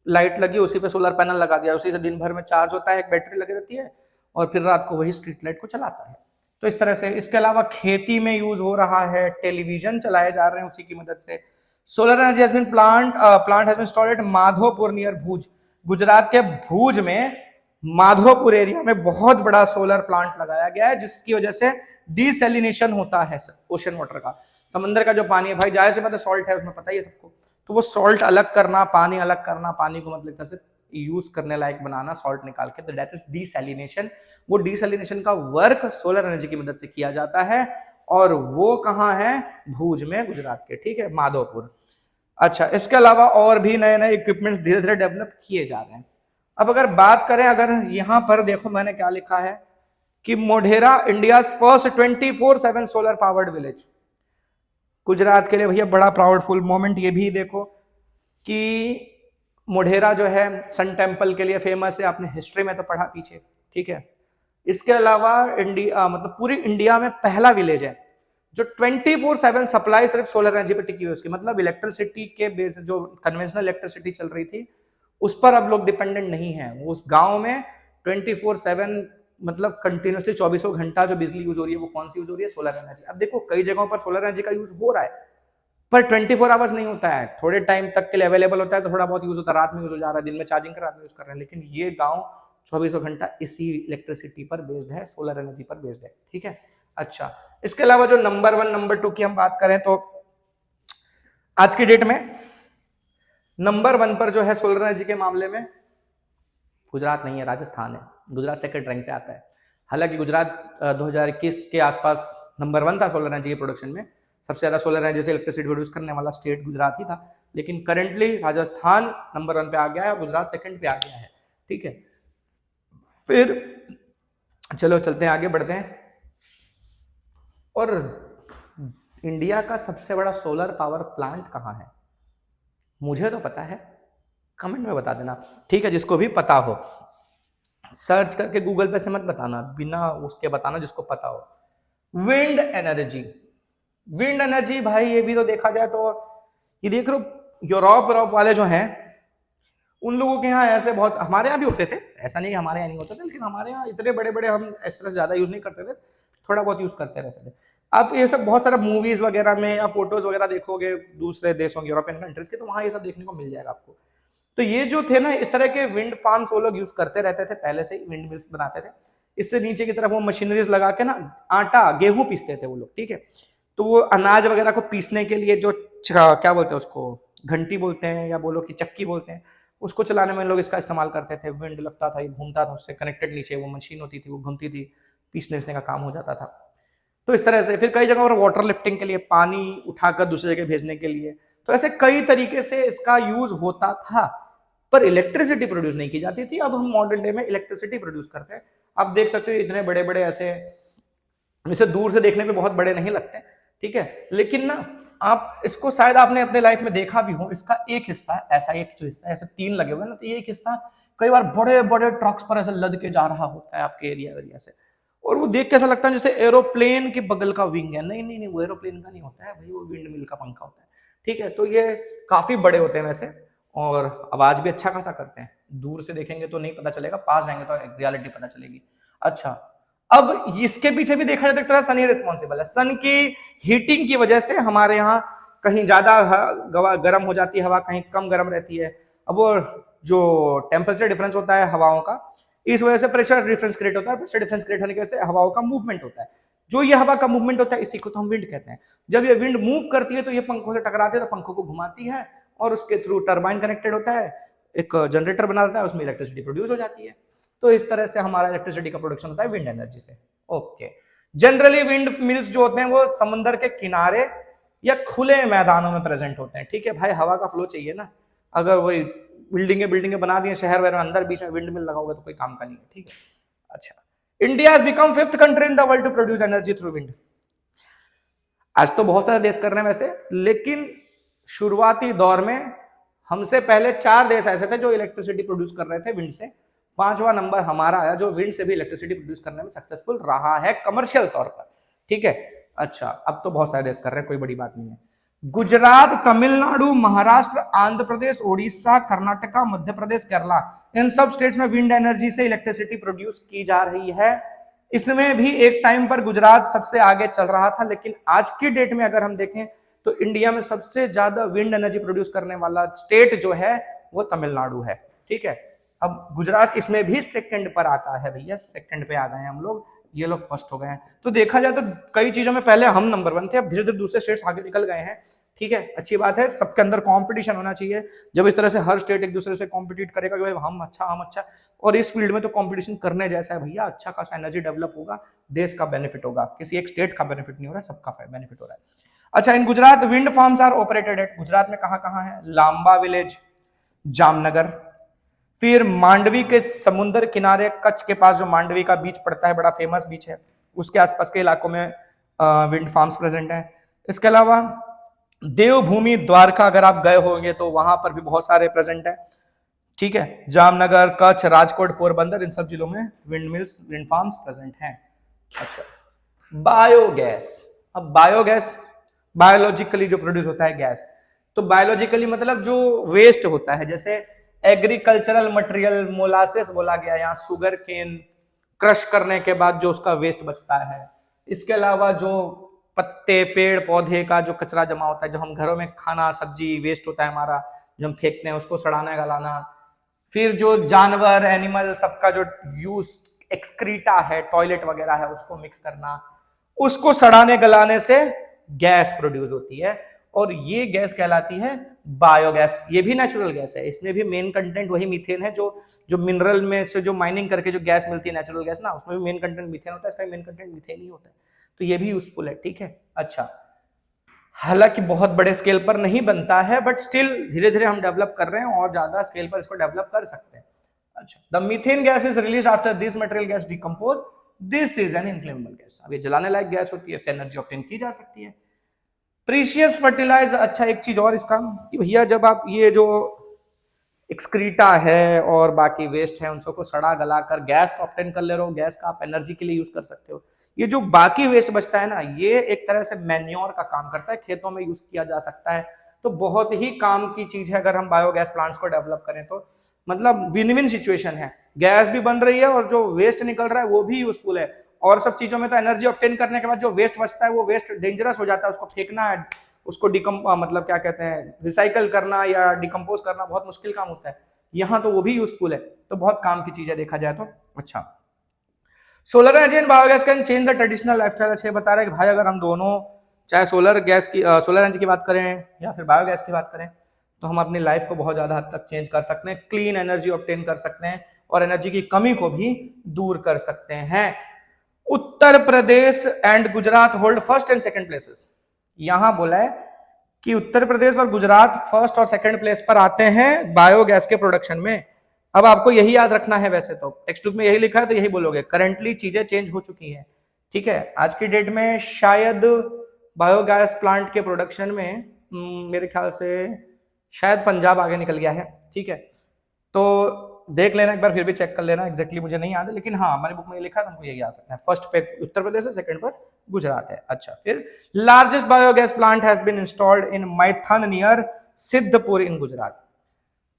लाइट लगी, उसी पे सोलर पैनल लगा दिया, उसी से दिन भर में चार्ज होता है, एक बैटरी लगी रहती है और फिर रात को वही स्ट्रीट लाइट को चलाता है। तो इस तरह से, इसके अलावा खेती में यूज हो रहा है, टेलीविजन चलाए जा रहे हैं उसी की मदद से। Solar energy has been plant has been installed at Madhopur near Bhuj. Gujarat के भुज में माधोपुर एरिया में बहुत बड़ा सोलर प्लांट लगाया गया है जिसकी वजह से डिसैलिनेशन होता है ओशन वाटर का। समंदर का जो पानी है भाई, जाहिर सी बात है सॉल्ट है उसमें, पता ही है सबको। तो वो सॉल्ट अलग करना, पानी अलग करना, पानी को मतलब से यूज करने लायक बनाना सॉल्ट निकाल के, तो दैट इज डिसैलिनेशन। वो डिसैलिनेशन का वर्क सोलर एनर्जी की मदद से किया जाता है और वो कहाँ है? भुज में, गुजरात के। ठीक है, माधोपुर। अच्छा, इसके अलावा और भी नए नए इक्विपमेंट्स धीरे धीरे डेवलप किए जा रहे हैं। अब अगर बात करें, अगर यहां पर देखो मैंने क्या लिखा है कि Modhera India first 24/7 solar powered village. Gujarat के लिए भैया बड़ा प्राउडफुल मोमेंट ये भी देखो कि मोढेरा जो है सन टेम्पल के लिए फेमस है, आपने हिस्ट्री में तो पढ़ा पीछे। ठीक है, इसके अलावा इंडिया मतलब पूरी इंडिया में पहला विलेज है जो 24/7 सप्लाई सिर्फ सोलर एनर्जी पे टिकी हुई है। उसकी मतलब इलेक्ट्रिसिटी के बेस, जो कन्वेंशनल इलेक्ट्रिसिटी चल रही थी उस पर अब लोग डिपेंडेंट नहीं है। वो उस गांव में 24/7 मतलब कंटिन्यूसली 24 घंटा जो बिजली यूज हो रही है वो कौन सी यूज हो रही है? Solar energy. अब देखो कई जगहों पर सोलर एनर्जी का यूज हो रहा है पर 24 आवर्स नहीं होता है, थोड़े टाइम तक के लिए अवेलेबल होता है, तो थोड़ा बहुत यूज होता है, रात में यूज हो जा रहा है, दिन में चार्जिंग कर रात में यूज कर रहे हैं। लेकिन ये गांव 24 घंटा इसी इलेक्ट्रिसिटी पर बेस्ड है, सोलर एनर्जी पर बेस्ड है। ठीक है, अच्छा, इसके अलावा जो नंबर 1 नंबर 2 की हम बात करें तो आज की डेट में नंबर 1 पर जो है सोलर एनर्जी के मामले में गुजरात नहीं है, राजस्थान है। गुजरात सेकंड रैंक पे आता है। हालांकि गुजरात 2021 के आसपास नंबर 1 था सोलर एनर्जी के प्रोडक्शन में, सबसे ज्यादा सोलर एनर्जी से इलेक्ट्रिसिटी प्रोड्यूस करने वाला स्टेट गुजरात ही था। लेकिन करंटली राजस्थान नंबर 1 पे आ गया है, गुजरात सेकंड पे आ गया है। ठीक है, फिर चलो चलते हैं आगे बढ़ते हैं। और इंडिया का सबसे बड़ा सोलर पावर प्लांट कहाँ है? मुझे तो पता है, कमेंट में बता देना, ठीक है? जिसको भी पता हो सर्च करके गूगल पे से मत बताना, बिना उसके बताना जिसको पता हो। विंड एनर्जी, विंड एनर्जी भाई ये भी तो देखा जाए तो ये देख लो, यूरोप वाले जो हैं उन लोगों के यहाँ ऐसे बहुत, हमारे यहाँ भी होते थे, ऐसा नहीं हमारे यहाँ नहीं होते थे, लेकिन हमारे यहाँ इतने बड़े बड़े हम इस तरह से ज्यादा यूज नहीं करते थे, थोड़ा बहुत यूज करते रहते थे। आप ये सब बहुत सारा मूवीज वगैरह में या फोटोज वगैरह देखोगे दूसरे देशों यूरोपियन कंट्रीज के, तो वहां ये सब देखने को मिल जाएगा आपको। तो ये जो थे ना इस तरह के विंड फार्म्स वो लोग यूज करते रहते थे, पहले से ही विंड मिल्स बनाते थे। इससे नीचे की तरफ वो मशीनरीज लगा के ना आटा गेहूं पीसते थे वो लोग, ठीक है? तो वो अनाज वगैरह को पीसने के लिए जो क्या बोलते हैं उसको, घंटी बोलते हैं या बोलो कि चक्की बोलते हैं, उसको चलाने में लोग इसका इस्तेमाल करते थे। विंड लगता था, ये घूमता था, उससे कनेक्टेड नीचे वो मशीन होती थी, वो घूमती थी, पीसने का काम हो जाता था। तो इस तरह से फिर कई जगह पर वाटर लिफ्टिंग के लिए, पानी उठाकर दूसरी जगह भेजने के लिए, तो ऐसे कई तरीके से इसका यूज होता था, पर इलेक्ट्रिसिटी प्रोड्यूस नहीं की जाती थी। अब हम मॉडर्न डे में इलेक्ट्रिसिटी प्रोड्यूस करते हैं। आप देख सकते हो इतने बड़े बड़े ऐसे, इसे दूर से देखने पे बहुत बड़े नहीं लगते, ठीक है? लेकिन ना आप इसको शायद आपने अपने लाइफ में देखा भी हो, इसका एक हिस्सा ऐसा, एक जो हिस्सा ऐसे 3 लगे हुए ना, तो ये एक हिस्सा कई बार बड़े बड़े ट्रक्स पर ऐसे लद के जा रहा होता है आपके एरिया से, और वो देख के ऐसा लगता है जैसे एरोप्लेन के बगल का विंग है। नहीं नहीं नहीं, वो एरोप्लेन का नहीं होता है भाई, वो विंड मिल का पंखा होता है, ठीक है? तो ये काफी बड़े होते हैं वैसे, और आवाज भी अच्छा खासा करते हैं। दूर से देखेंगे तो नहीं पता चलेगा, पास जाएंगे तो रियलिटी पता चलेगी। अच्छा, अब इसके पीछे भी देखा जाए तो सन ही रिस्पॉन्सिबल है। सन की हीटिंग की वजह से हमारे यहाँ कहीं ज्यादा गर्म हो जाती है हवा, कहीं कम गर्म रहती है। अब वो जो टेम्परेचर डिफरेंस होता है हवाओं का, इस वजह से प्रेशर डिफरेंस क्रिएट होता है। प्रेशर डिफरेंस क्रिएट होने की वजह से हवाओं का मूवमेंट होता है। जो ये हवा का मूवमेंट होता है इसी को तो हम विंड कहते हैं। जब ये विंड मूव करती है तो ये पंखों से टकराती है, तो पंखों को घुमाती है और उसके थ्रू टरबाइन कनेक्टेड होता है, एक जनरेटर बना देता है, उसमें इलेक्ट्रिसिटी प्रोड्यूस हो जाती है। तो इस तरह से हमारा इलेक्ट्रिसिटी का प्रोडक्शन होता है विंड एनर्जी से। ओके, जनरली विंड मिल्स जो होते हैं वो समुद्र के किनारे या खुले मैदानों में प्रेजेंट होते हैं, ठीक है भाई? हवा का फ्लो चाहिए ना, अगर वही बिल्डिंगे बना दिए शहर वगैरह अंदर, बीच में विंड मिल लगाओगे तो कोई काम का नहीं है, ठीक है? अच्छा, India has become 5th country in the world to produce energy through wind. आज तो बहुत सारे देश कर रहे हैं वैसे, लेकिन शुरुआती दौर में हमसे पहले 4 देश ऐसे थे जो इलेक्ट्रिसिटी प्रोड्यूस कर रहे थे विंड से। 5वां नंबर हमारा आया जो विंड से भी इलेक्ट्रिसिटी प्रोड्यूस करने में सक्सेसफुल रहा है कमर्शियल तौर पर, ठीक है? अच्छा, अब तो बहुत सारे देश कर रहे हैं, कोई बड़ी बात नहीं है। गुजरात, तमिलनाडु, महाराष्ट्र, आंध्र प्रदेश, ओडिशा, कर्नाटका, मध्य प्रदेश, केरला, इन सब स्टेट्स में विंड एनर्जी से इलेक्ट्रिसिटी प्रोड्यूस की जा रही है। इसमें भी एक टाइम पर गुजरात सबसे आगे चल रहा था, लेकिन आज की डेट में अगर हम देखें तो इंडिया में सबसे ज्यादा विंड एनर्जी प्रोड्यूस करने वाला स्टेट जो है वो तमिलनाडु है, ठीक है? अब गुजरात इसमें भी सेकंड पर आता है भैया, सेकंड पे आ गए हैं हम लोग, ये लोग फर्स्ट हो गए हैं। तो देखा जाए तो कई चीजों में पहले हम नंबर 1 थे, अब धीरे धीरे दूसरे स्टेट्स आगे निकल गए हैं, ठीक है? अच्छी बात है, सबके अंदर कंपटीशन होना चाहिए। जब इस तरह से हर स्टेट एक दूसरे से कॉम्पिटिट करेगा कि भाई हम अच्छा, और इस फील्ड में तो कॉम्पिटिशन करने जैसा है भैया, अच्छा खासा एनर्जी डेवलप होगा, देश का बेनिफिट होगा, किसी एक स्टेट का बेनिफिट नहीं हो रहा है, सबका बेनिफिट हो रहा है। अच्छा, in Gujarat wind farms are operated at, Gujarat में कहां है? लांबा विलेज, जामनगर, फिर मांडवी के समुद्र किनारे कच्छ के पास जो मांडवी का बीच पड़ता है, बड़ा फेमस बीच है, उसके आसपास के इलाकों में विंड फार्म्स प्रेजेंट हैं। इसके अलावा देवभूमि द्वारका अगर आप गए होंगे तो वहां पर भी बहुत सारे प्रेजेंट है, ठीक है? जामनगर, कच्छ, राजकोट, पोरबंदर, इन सब जिलों में wind mills, wind farms present हैं। अच्छा, बायोगैस। अब बायोगैस बायोलॉजिकली जो प्रोड्यूस होता है गैस, तो बायोलॉजिकली मतलब जो वेस्ट होता है, जैसे एग्रीकल्चरल मटेरियल, मोलासेस बोला गया, यहाँ शुगर केन क्रश करने के बाद जो उसका वेस्ट बचता है। इसके अलावा जो पत्ते, पेड़ पौधे का जो कचरा जमा होता है, जो हम घरों में खाना सब्जी वेस्ट होता है हमारा, जो हम फेंकते हैं, उसको सड़ाना गलाना। फिर जो जानवर, एनिमल, सबका जो यूज एक्सक्रीटा है, टॉयलेट वगैरह है, उसको मिक्स करना, उसको सड़ाने गलाने से गैस प्रोड्यूस होती है, और ये गैस कहलाती है बायोगैस। ये भी नेचुरल गैस है, इसमें भी मेन कंटेंट वही मीथेन है, जो मिनरल में से जो माइनिंग करके जो गैस मिलती है नेचुरल गैस ना, उसमें भी मेन कंटेंट मीथेन होता है, इसका मेन कंटेंट मीथेन ही होता है, तो ये भी यूजफुल है, ठीक है? अच्छा, हालांकि बहुत बड़े स्केल पर नहीं बनता है, बट स्टिल धीरे धीरे हम डेवलप कर रहे हैं और ज्यादा स्केल पर इसको डेवलप कर सकते हैं। अच्छा, the methane gas is release after this material gas decompose, this is an inflammable gas. अब ये जलाने लायक गैस होती है, इससे एनर्जी ऑब्टेन की जा सकती है। प्रीशियस फर्टिलाइजर, अच्छा एक चीज और इसका कि भैया जब आप ये जो एक्सक्रीटा है और बाकी वेस्ट है उन सबको सड़ा गला कर गैस तो ऑब्टेन कर ले रहे हो, गैस का आप एनर्जी के लिए यूज कर सकते हो। ये जो बाकी वेस्ट बचता है ना, ये एक तरह से मैन्योर का काम करता है, खेतों में यूज किया जा सकता है। तो बहुत ही काम की चीज है अगर हम बायोगैस प्लांट्स को डेवलप करें तो, मतलब विन विन सिचुएशन है, गैस भी बन रही है और जो वेस्ट निकल रहा है वो भी यूजफुल है। और सब चीजों में तो एनर्जी ऑब्टेन करने के बाद जो वेस्ट बचता है वो वेस्ट डेंजरस हो जाता है, उसको फेंकना है, उसको मतलब क्या कहते हैं, रिसाइकल करना या डिकम्पोज करना बहुत मुश्किल काम होता है। यहाँ तो वो भी यूजफुल है, तो बहुत काम की चीज है देखा जाए तो। अच्छा, solar energy and biogas can change the traditional lifestyle. अच्छा बता रहा है कि भाई अगर हम दोनों चाहे सोलर एनर्जी की बात करें या फिर बायोगैस की बात करें तो हम अपनी लाइफ को बहुत ज्यादा हद तक चेंज कर सकते हैं, क्लीन एनर्जी ऑब्टेन कर सकते हैं और एनर्जी की कमी को भी दूर कर सकते हैं। Uttar Pradesh and Gujarat hold first and second places. यहां बोला है कि उत्तर प्रदेश और गुजरात फर्स्ट और सेकंड प्लेस पर आते हैं बायोगैस के प्रोडक्शन में। अब आपको यही याद रखना है, वैसे तो टेक्स्ट बुक में यही लिखा है तो यही बोलोगे, करंटली चीजें चेंज हो चुकी हैं। ठीक है, आज की डेट में शायद बायोगैस प्लांट के प्रोडक्शन में मेरे ख्याल से शायद पंजाब आगे निकल गया है। ठीक है, तो देख लेना एक बार, फिर भी चेक कर लेना, एग्जैक्टली मुझे नहीं याद है, लेकिन हाँ हमारी बुक में ये लिखा है, हमको यही याद रखना है। फर्स्ट पे उत्तर प्रदेश है, सेकंड पर गुजरात है। अच्छा, फिर largest biogas plant has been installed in Methan near Sidhpur in Gujarat.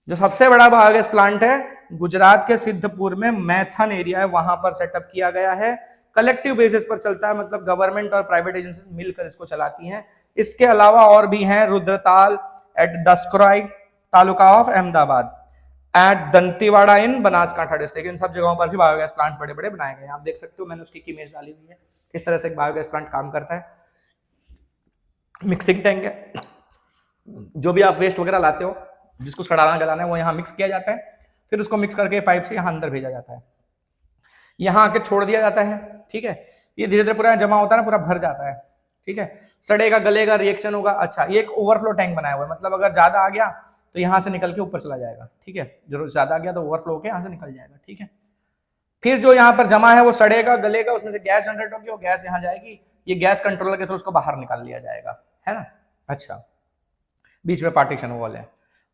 जो सबसे बड़ा बायोगैस प्लांट है गुजरात के सिद्धपुर में मैथन एरिया है, वहां पर सेटअप किया गया है। कलेक्टिव बेसिस पर चलता है, मतलब गवर्नमेंट और प्राइवेट एजेंसीज मिलकर इसको चलाती हैं। इसके अलावा और भी हैं, Rudratal at Daskroi taluka of Ahmedabad, at Dantiwada in Banaskantha district, इन सब जगहों पर भी बायोगैस प्लांट बड़े बड़े बनाए गए हैं। आप देख सकते हो, मैंने उसकी इमेज डाली हुई है किस तरह से एक बायोगैस प्लांट काम करता है। मिक्सिंग टैंक है, जो भी आप वेस्ट वगैरह लाते हो जिसको सड़ाना गलाना है वो यहाँ मिक्स किया जाता है, फिर उसको मिक्स करके पाइप से यहाँ अंदर भेजा जाता है, यहाँ आके छोड़ दिया जाता है। ठीक है, ये धीरे धीरे पूरा जमा होता है ना, पूरा भर जाता है। ठीक है, सड़ेगा गलेगा रिएक्शन होगा। अच्छा, ये एक ओवरफ्लो टैंक बनाया हुआ है, मतलब अगर ज्यादा आ गया तो यहाँ से निकल के ऊपर चला जाएगा। ठीक है, जरूर ज्यादा आ गया तो ओवरफ्लो होकर यहाँ से निकल जाएगा। ठीक है, फिर जो यहाँ पर जमा है वो सड़ेगा गलेगा, उसमें से गैस जनरेट होगी, वो गैस यहाँ जाएगी, ये गैस कंट्रोलर के थ्रू उसको बाहर निकाल लिया जाएगा, है ना। अच्छा, बीच में पार्टीशन वॉल है।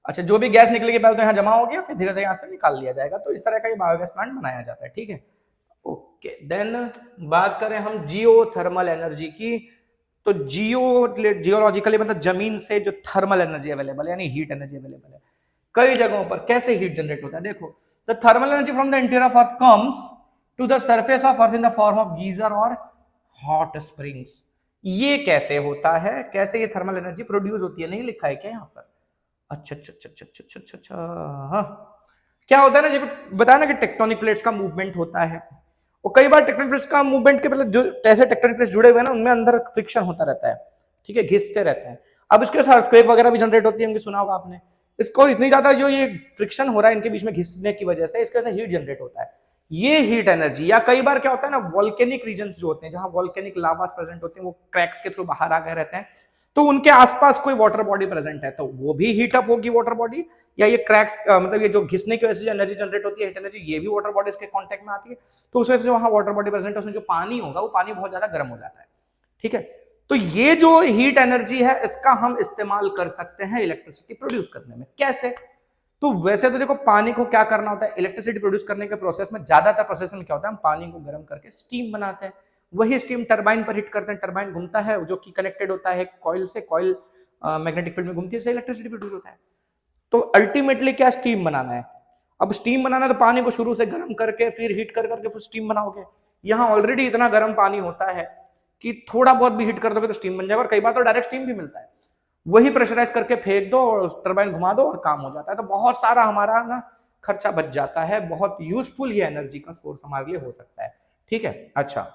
अच्छा, जो भी गैस निकलेगी पहले तो यहाँ जमा हो गया, फिर धीरे धीरे यहाँ से निकाल लिया जाएगा। तो इस तरह का ये बायोगैस प्लांट बनाया जाता है। ठीक है, ओके। देन बात करें हम जियो थर्मल एनर्जी की, तो जियोलॉजिकली मतलब जमीन से जो थर्मल एनर्जी अवेलेबल है, यानी हीट एनर्जी अवेलेबल है कई जगहों पर। कैसे हीट जनरेट होता है देखो, the thermal energy from the interior of earth comes to the surface of earth in the form of geyser और हॉट स्प्रिंग्स। ये कैसे होता है, कैसे ये थर्मल एनर्जी प्रोड्यूस होती है, नहीं लिखा है क्या यहाँ पर? अच्छा अच्छा अच्छा अच्छा अच्छा अच्छा अच्छा, हाँ। क्या होता है ना, जब बताया ना कि टेक्टोनिक प्लेट्स का मूवमेंट होता है, और कई बार टेक्टोनिक प्लेट्स का मूवमेंट के मतलब जो ऐसे टेक्टोनिक प्लेट्स जुड़े हुए हैं ना, उनमें अंदर फ्रिक्शन होता रहता है। ठीक है, घिसते रहते हैं। अब इसके साथ अर्थक्वेक वगैरह भी जनरेट होती है, सुना होगा आपने। इसको इतनी ज्यादा जो ये फ्रिक्शन हो रहा है इनके बीच में घिसने की वजह से, इसके वजह से हीट जनरेट होता है। ये हीट एनर्जी, या कई बार क्या होता है ना, वॉल्केनिक रीजन्स जो होते हैं जहां वॉल्केनिक लावास प्रेजेंट होते हैं, वो क्रैक्स के थ्रू बाहर आ गए रहते हैं, तो उनके आसपास कोई वाटर बॉडी प्रेजेंट है तो वो भी हीट अप होगी वाटर बॉडी, या ये क्रैक्स मतलब ये जो घिसने की वजह से जो एनर्जी जनरेट होती है हीट एनर्जी, ये भी वाटर बॉडीज के कांटेक्ट में आती है, तो उस वजह से जो वहां वाटर बॉडी प्रेजेंट है उसमें जो पानी होगा वो पानी बहुत ज्यादा गर्म हो जाता है। ठीक है, तो ये जो हीट एनर्जी है इसका हम इस्तेमाल कर सकते हैं इलेक्ट्रिसिटी प्रोड्यूस करने में। कैसे? तो वैसे तो देखो, पानी को क्या करना होता है इलेक्ट्रिसिटी प्रोड्यूस करने के प्रोसेस में, ज्यादातर प्रोसेस में क्या होता है, हम पानी को गर्म करके स्टीम बनाते हैं, वही स्टीम टरबाइन पर हिट करते हैं, टरबाइन घूमता है जो कि कनेक्टेड होता है कॉइल से, कॉइल मैग्नेटिक फील्ड में घूमती है, इससे इलेक्ट्रिसिटी प्रोड्यूस होता है। तो अल्टीमेटली क्या, स्टीम बनाना है। अब स्टीम बनाना है तो पानी को शुरू से गर्म करके फिर हीट कर करके फिर स्टीम बनाओगे। यहाँ ऑलरेडी इतना गर्म पानी होता है कि थोड़ा बहुत भी हीट कर दोगे तो स्टीम बन जाएगा, और कई बार तो डायरेक्ट स्टीम भी मिलता है, वही प्रेशराइज करके फेंक दो और टरबाइन घुमा दो और काम हो जाता है। तो बहुत सारा हमारा ना खर्चा बच जाता है, बहुत यूजफुल ये एनर्जी का सोर्स हमारे लिए हो सकता है। ठीक है, अच्छा,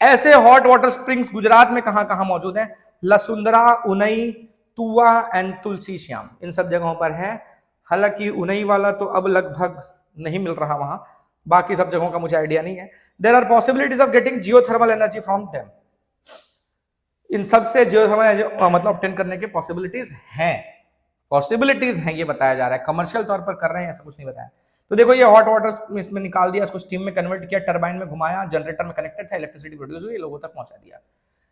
ऐसे हॉट वाटर स्प्रिंग्स गुजरात में कहां कहां मौजूद हैं? लसुंदरा, उनई, तुआ एंड तुलसी श्याम, इन सब जगहों पर है। हालांकि उनई वाला तो अब लगभग नहीं मिल रहा वहां, बाकी सब जगहों का मुझे आइडिया नहीं है। There are possibilities of getting geothermal energy from them, इन सबसे जियोथर्मल मतलब ऑब्टेन करने के पॉसिबिलिटीज हैं, ये बताया जा रहा है। कमर्शियल तौर पर कर रहे हैं ऐसा कुछ नहीं बताया। तो देखो, ये हॉट वाटर इसमें निकाल दिया, इसको स्टीम में कन्वर्ट किया, टरबाइन में घुमाया, जनरेटर में कनेक्टेड था, इलेक्ट्रिसिटी प्रोड्यूस हुई, लोगों तक पहुंचा दिया।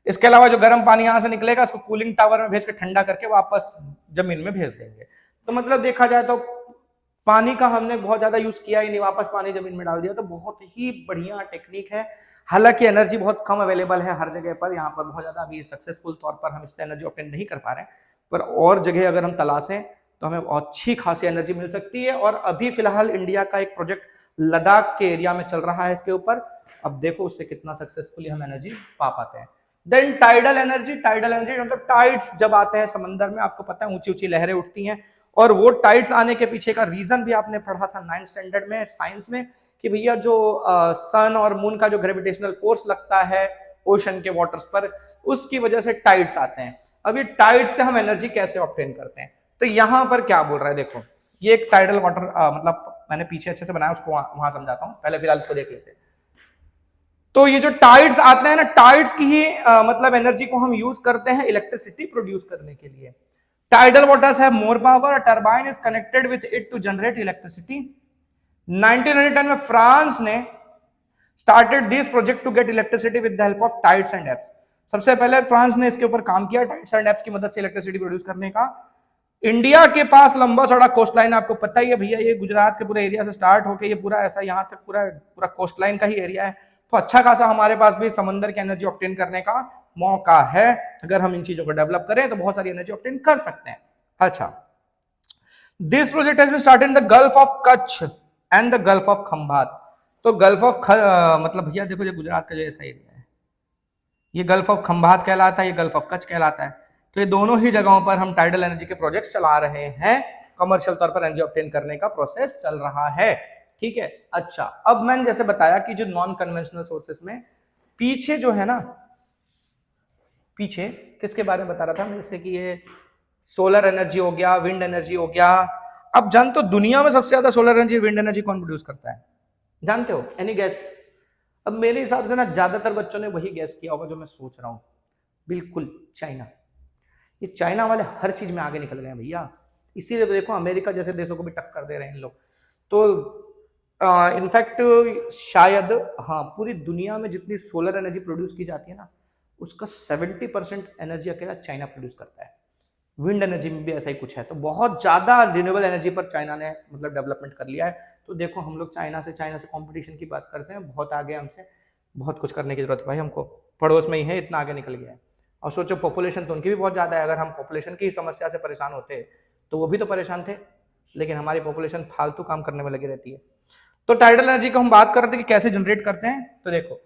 इसके अलावा जो गर्म पानी यहां से निकलेगा उसको कूलिंग टावर में भेज के ठंडा करके वापस जमीन में भेज देंगे। तो मतलब देखा जाए तो पानी का हमने बहुत ज्यादा यूज किया ही नहीं, वापस पानी जमीन में डाल दिया। तो बहुत ही बढ़िया टेक्निक है। हालांकि एनर्जी बहुत कम अवेलेबल है हर जगह पर, यहाँ पर बहुत ज्यादा अभी सक्सेसफुल तौर पर हम इससे एनर्जी ऑब्टेन नहीं कर पा रहे हैं, पर और जगह अगर हम तलाशें तो हमें अच्छी खासी एनर्जी मिल सकती है। और अभी फिलहाल इंडिया का एक प्रोजेक्ट लद्दाख के एरिया में चल रहा है इसके ऊपर। अब देखो उससे कितना सक्सेसफुली हम एनर्जी पा पाते हैं। देन टाइडल एनर्जी मतलब टाइड्स जब आते हैं समंदर में, आपको पता है ऊंची ऊंची लहरें उठती हैं, और वो टाइड्स आने के पीछे का रीजन भी आपने पढ़ा था 9th स्टैंडर्ड में साइंस में, कि भैया जो सन और मून का जो ग्रेविटेशनल फोर्स लगता है ओशन के वाटर्स पर, उसकी वजह से टाइड्स आते हैं। अभी टाइड्स से हम एनर्जी कैसे ऑब्टेन करते हैं, तो यहां पर क्या बोल रहा है देखो, ये एक टाइडल वाटर मतलब मैंने पीछे अच्छे से बनाया, उसको वहां समझाता हूं, पहले फिलहाल इसको देख लेते हैं। तो ये जो टाइड्स आते हैं ना, टाइड्स की ही मतलब एनर्जी को हम यूज करते हैं इलेक्ट्रिसिटी प्रोड्यूस करने के लिए। Tidal waters have more power, turbine is connected with it to generate electricity. 1910 में फ्रांस ने started this project to get electricity with the help of tides and ebbs. सबसे पहले फ्रांस ने इसके ऊपर काम किया टाइड्स एंड एब्स की मदद से इलेक्ट्रिसिटी प्रोड्यूस करने का। इंडिया के पास लंबा चौड़ा कोस्ट लाइन आपको पता ही है भैया, ये गुजरात के पूरे एरिया से स्टार्ट होकर ये पूरा ऐसा यहाँ तक पूरा कोस्ट लाइन का ही एरिया है। तो अच्छा खासा हमारे पास भी समंदर की एनर्जी ऑब्टेन करने का मौका है। अगर हम इन चीजों को डेवलप करें तो बहुत सारी एनर्जी ऑब्टेन कर सकते हैं। अच्छा, this project has been started in the Gulf of Kutch and the Gulf of Khambhat. तो गल्फ ऑफ मतलब भैया देखो, ये गुजरात का जो ऐसा एरिया है, ये गल्फ ऑफ खंभात कहलाता है, ये गल्फ ऑफ कच्छ कहलाता है। तो ये दोनों ही जगहों पर हम टाइडल एनर्जी के प्रोजेक्ट चला रहे हैं, कमर्शियल तौर पर एनर्जी ऑब्टेन करने का प्रोसेस चल रहा है। ठीक है। अच्छा, अब मैंने जैसे बताया कि जो नॉन कन्वेंशनल सोर्सेस में पीछे जो है ना, पीछे किसके बारे में बता रहा था मैं, जैसे कि ये सोलर एनर्जी हो गया, विंड एनर्जी हो गया। अब जानते हो दुनिया में सबसे ज्यादा सोलर एनर्जी, विंड एनर्जी कौन प्रोड्यूस करता है, जानते हो? Any gas? अब मेरे हिसाब से ना ज्यादातर बच्चों ने वही गैस किया होगा जो मैं सोच रहा हूं, बिल्कुल चाइना। ये चाइना वाले हर चीज में आगे निकल गए हैं भैया, इसीलिए तो देखो अमेरिका जैसे देशों को भी टक्कर दे रहे हैं इन लोग। तो इनफैक्ट शायद हाँ, पूरी दुनिया में जितनी सोलर एनर्जी प्रोड्यूस की जाती है ना, उसका 70% एनर्जी अकेला चाइना प्रोड्यूस करता है। विंड एनर्जी में भी ऐसा ही कुछ है। तो बहुत ज्यादा रिन्यूएबल एनर्जी पर चाइना ने मतलब डेवलपमेंट कर लिया है। तो देखो हम लोग चाइना से कंपटीशन की बात करते हैं, बहुत आगे, हमसे बहुत कुछ करने की जरूरत है भाई, हमको पड़ोस में ही है, इतना आगे निकल गया है। और सोचो पॉपुलेशन तो उनकी भी बहुत ज्यादा है। अगर हम पॉपुलेशन की समस्या से परेशान होते तो वो भी तो परेशान थे, लेकिन हमारी पॉपुलेशन फालतू काम करने में लगी रहती है। तो टाइडल एनर्जी को हम बात कर रहे थे कि कैसे जनरेट करते हैं। तो देखो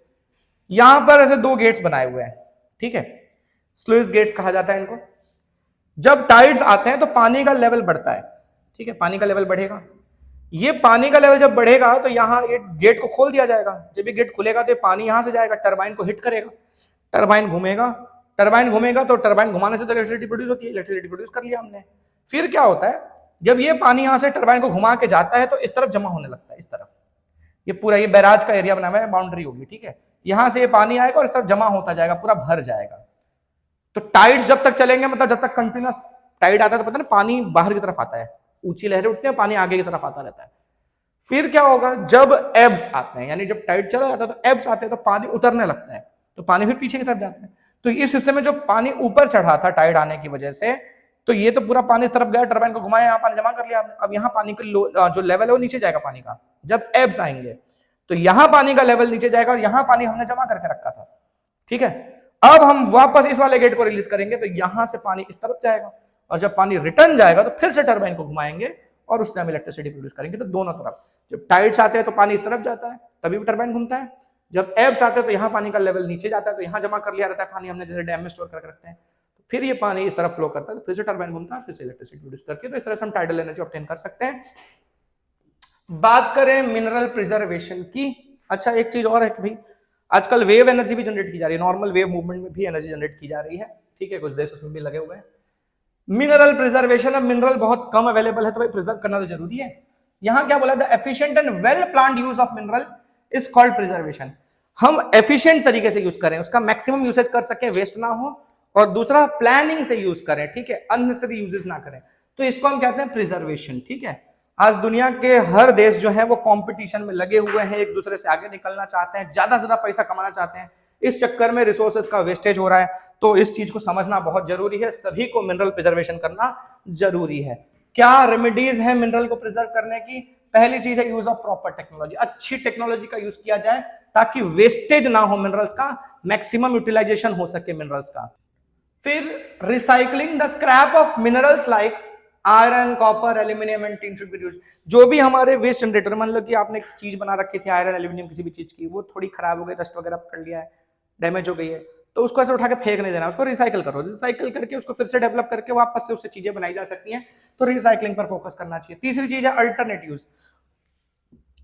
यहां पर ऐसे दो गेट्स बनाए हुए हैं, ठीक है, स्लुइस गेट्स कहा जाता है इनको। जब टाइड्स आते हैं तो पानी का लेवल बढ़ता है, ठीक है, पानी का लेवल बढ़ेगा। ये पानी का लेवल जब बढ़ेगा तो यहाँ ये गेट को खोल दिया जाएगा। जब ये गेट खुलेगा तो ये पानी यहां से जाएगा, टरबाइन को हिट करेगा, टरबाइन घूमेगा, टरबाइन घूमेगा तो टरबाइन घुमाने से तो इलेक्ट्रिसिटी प्रोड्यूस होती है, इलेक्ट्रिसिटी प्रोड्यूस कर लिया हमने। फिर क्या होता है, जब ये पानी यहां से टरबाइन को घुमा के जाता है तो इस तरफ जमा होने लगता है, इस तरफ। ये पूरा ये बैराज का एरिया बना हुआ है, बाउंड्री होगी, ठीक है। यहां से ये पानी आएगा और इस तरफ जमा होता जाएगा, पूरा भर जाएगा। तो टाइड्स जब तक चलेंगे, मतलब जब तक कंटिन्यूस टाइड आता है, तो पता है ना पानी बाहर की तरफ आता है, ऊंची लहरें उठती हैं, पानी आगे की तरफ आता रहता है। फिर क्या होगा, जब एब्स आते हैं, यानी जब टाइड चला जाता है तो एब्स आते हैं, तो पानी उतरने लगता है, तो पानी फिर पीछे की तरफ जाता है। तो इस हिस्से में जो पानी ऊपर चढ़ा था टाइड आने की वजह से, तो ये तो पूरा पानी इस तरफ गया, टरबाइन को घुमाया, यहाँ पानी जमा कर लिया आपने। अब यहाँ पानी का जो लेवल है वो नीचे जाएगा पानी का। जब एब्स आएंगे तो यहाँ पानी का लेवल नीचे जाएगा और यहाँ पानी हमने जमा करके रखा था, ठीक है। अब हम वापस इस वाले गेट को रिलीज करेंगे तो यहां से पानी इस तरफ जाएगा, और जब पानी रिटर्न जाएगा तो फिर से टरबाइन को घुमाएंगे और उससे हम इलेक्ट्रिसिटी प्रोड्यूस करेंगे। तो दोनों तरफ, जब टाइड्स आते हैं तो पानी इस तरफ जाता है, तभी भी टरबाइन घूमता है। जब एब्स आते हैं तो यहाँ पानी का लेवल नीचे जाता है, तो यहाँ जमा कर लिया रहता है पानी, हमने जैसे डैम में स्टोर करके रखते हैं। तो फिर ये पानी इस तरफ फ्लो करता है, तो फिर से टरबाइन घूमता है, फिर से इलेक्ट्रिसिटी प्रोड्यूस करके। तो इस तरह से हम टाइडल एनर्जी ऑब्टेन कर सकते हैं। बात करें मिनरल प्रिजर्वेशन की, अच्छा एक चीज और है कि भाई आजकल वेव एनर्जी भी जनरेट की जा रही है, नॉर्मल वेव मूवमेंट में भी एनर्जी जनरेट की जा रही है, ठीक है, कुछ देश उसमें भी लगे हुए हैं। मिनरल प्रिजर्वेशन, अब मिनरल बहुत कम अवेलेबल है तो भाई प्रिजर्व करना तो जरूरी है। यहां क्या बोला, the efficient and well planned use of mineral is called preservation. हम एफिशिएंट तरीके से यूज करें, उसका मैक्सिमम यूसेज कर सके, वेस्ट ना हो, और दूसरा प्लानिंग से यूज करें, ठीक है, अननेसेसरी यूजेस ना करें, तो इसको हम कहते हैं प्रिजर्वेशन, ठीक है। आज दुनिया के हर देश जो है वो कंपटीशन में लगे हुए हैं, एक दूसरे से आगे निकलना चाहते हैं, ज्यादा से ज्यादा पैसा कमाना चाहते हैं, इस चक्कर में रिसोर्सेज का वेस्टेज हो रहा है। तो इस चीज को समझना बहुत जरूरी है, सभी को मिनरल प्रिजर्वेशन करना जरूरी है। क्या रेमेडीज है मिनरल को प्रिजर्व करने की? पहली चीज है यूज ऑफ प्रॉपर टेक्नोलॉजी, अच्छी टेक्नोलॉजी का यूज किया जाए ताकि वेस्टेज ना हो मिनरल्स का, मैक्सिमम यूटिलाइजेशन हो सके मिनरल्स का। फिर recycling the scrap of minerals like iron, copper, aluminium and tin should be used. जो भी हमारे वेस्ट जनरेटर, मान लो कि आपने एक चीज बना रखी थी आयरन एल्यूमिनियम किसी भी चीज की, वो थोड़ी खराब हो गई, डस्ट वगैरह पकड़ लिया है, डैमेज हो गई है, तो उसको ऐसे उठा के फेंक नहीं देना, उसको रिसाइकल करो, रिसाइकल करके उसको फिर से डेवलप करके वापस से उससे चीजें बनाई जा सकती हैं। तो रिसाइकलिंग पर फोकस करना चाहिए। तीसरी चीज है अल्टरनेट यूज।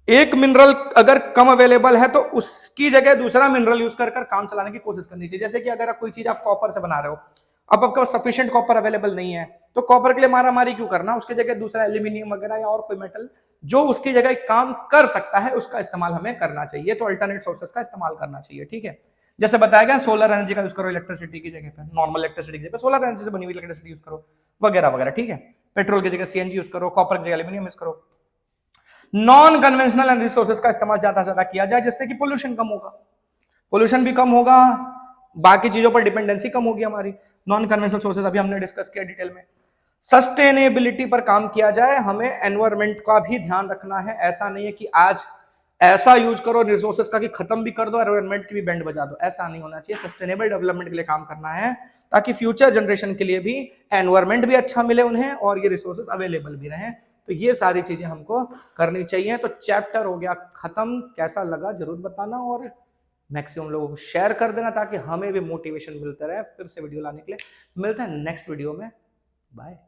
एक मिनरल अगर कम अवेलेबल है तो उसकी जगह दूसरा मिनरल यूज कर काम चलाने की कोशिश करनी चाहिए। जैसे कि अगर कोई चीज आप कॉपर से बना रहे हो, अब आपके पास सफिशिएंट कॉपर अवेलेबल नहीं है, तो कॉपर के लिए मारा मारी क्यों करना, उसकी जगह दूसरा एल्यूमिनियम वगैरह या और कोई मेटल जो उसकी जगह काम कर सकता है उसका इस्तेमाल हमें करना चाहिए। तो अल्टरनेट सोर्सेस का इस्तेमाल करना चाहिए, ठीक है। जैसे बताया गया सोलर एनर्जी का यूज करो इलेक्ट्रिसिटी की जगह पे, नॉर्मल इलेक्ट्रिसिटी की जगह सोलर एनर्जी से बनी हुई इलेक्ट्रिसिटी यूज करो वगैरह वगैरह, ठीक है। पेट्रोल की जगह सीएनजी यूज करो, कॉपर की जगह एल्यूमिनियम यूज करो। नॉन कन्वेंशनल एनर्जी सोर्सेज का इस्तेमाल ज्यादा से ज्यादा किया जाए, जिससे कि पोल्यूशन कम होगा, पोल्यूशन भी कम होगा, बाकी चीजों पर डिपेंडेंसी कम होगी हमारी। नॉन कन्वेंशनल सोर्सेज अभी हमने डिस्कस किया डिटेल में। सस्टेनेबिलिटी पर काम किया जाए, हमें एनवायरमेंट का भी ध्यान रखना है। ऐसा नहीं है कि आज ऐसा यूज करो रिसोर्सेज का कि खत्म भी कर दो, एनवायरमेंट की भी बैंड बजा दो, ऐसा नहीं होना चाहिए। सस्टेनेबल डेवलपमेंट के लिए काम करना है ताकि फ्यूचर जनरेशन के लिए भी एनवायरमेंट भी अच्छा मिले उन्हें और ये रिसोर्सेज अवेलेबल भी रहें। तो ये सारी चीजें हमको करनी चाहिए। तो चैप्टर हो गया खत्म। कैसा लगा जरूर बताना और मैक्सिमम लोगों को शेयर कर देना ताकि हमें भी मोटिवेशन मिलता रहे फिर से वीडियो लाने के लिए। मिलते हैं नेक्स्ट वीडियो में, बाय।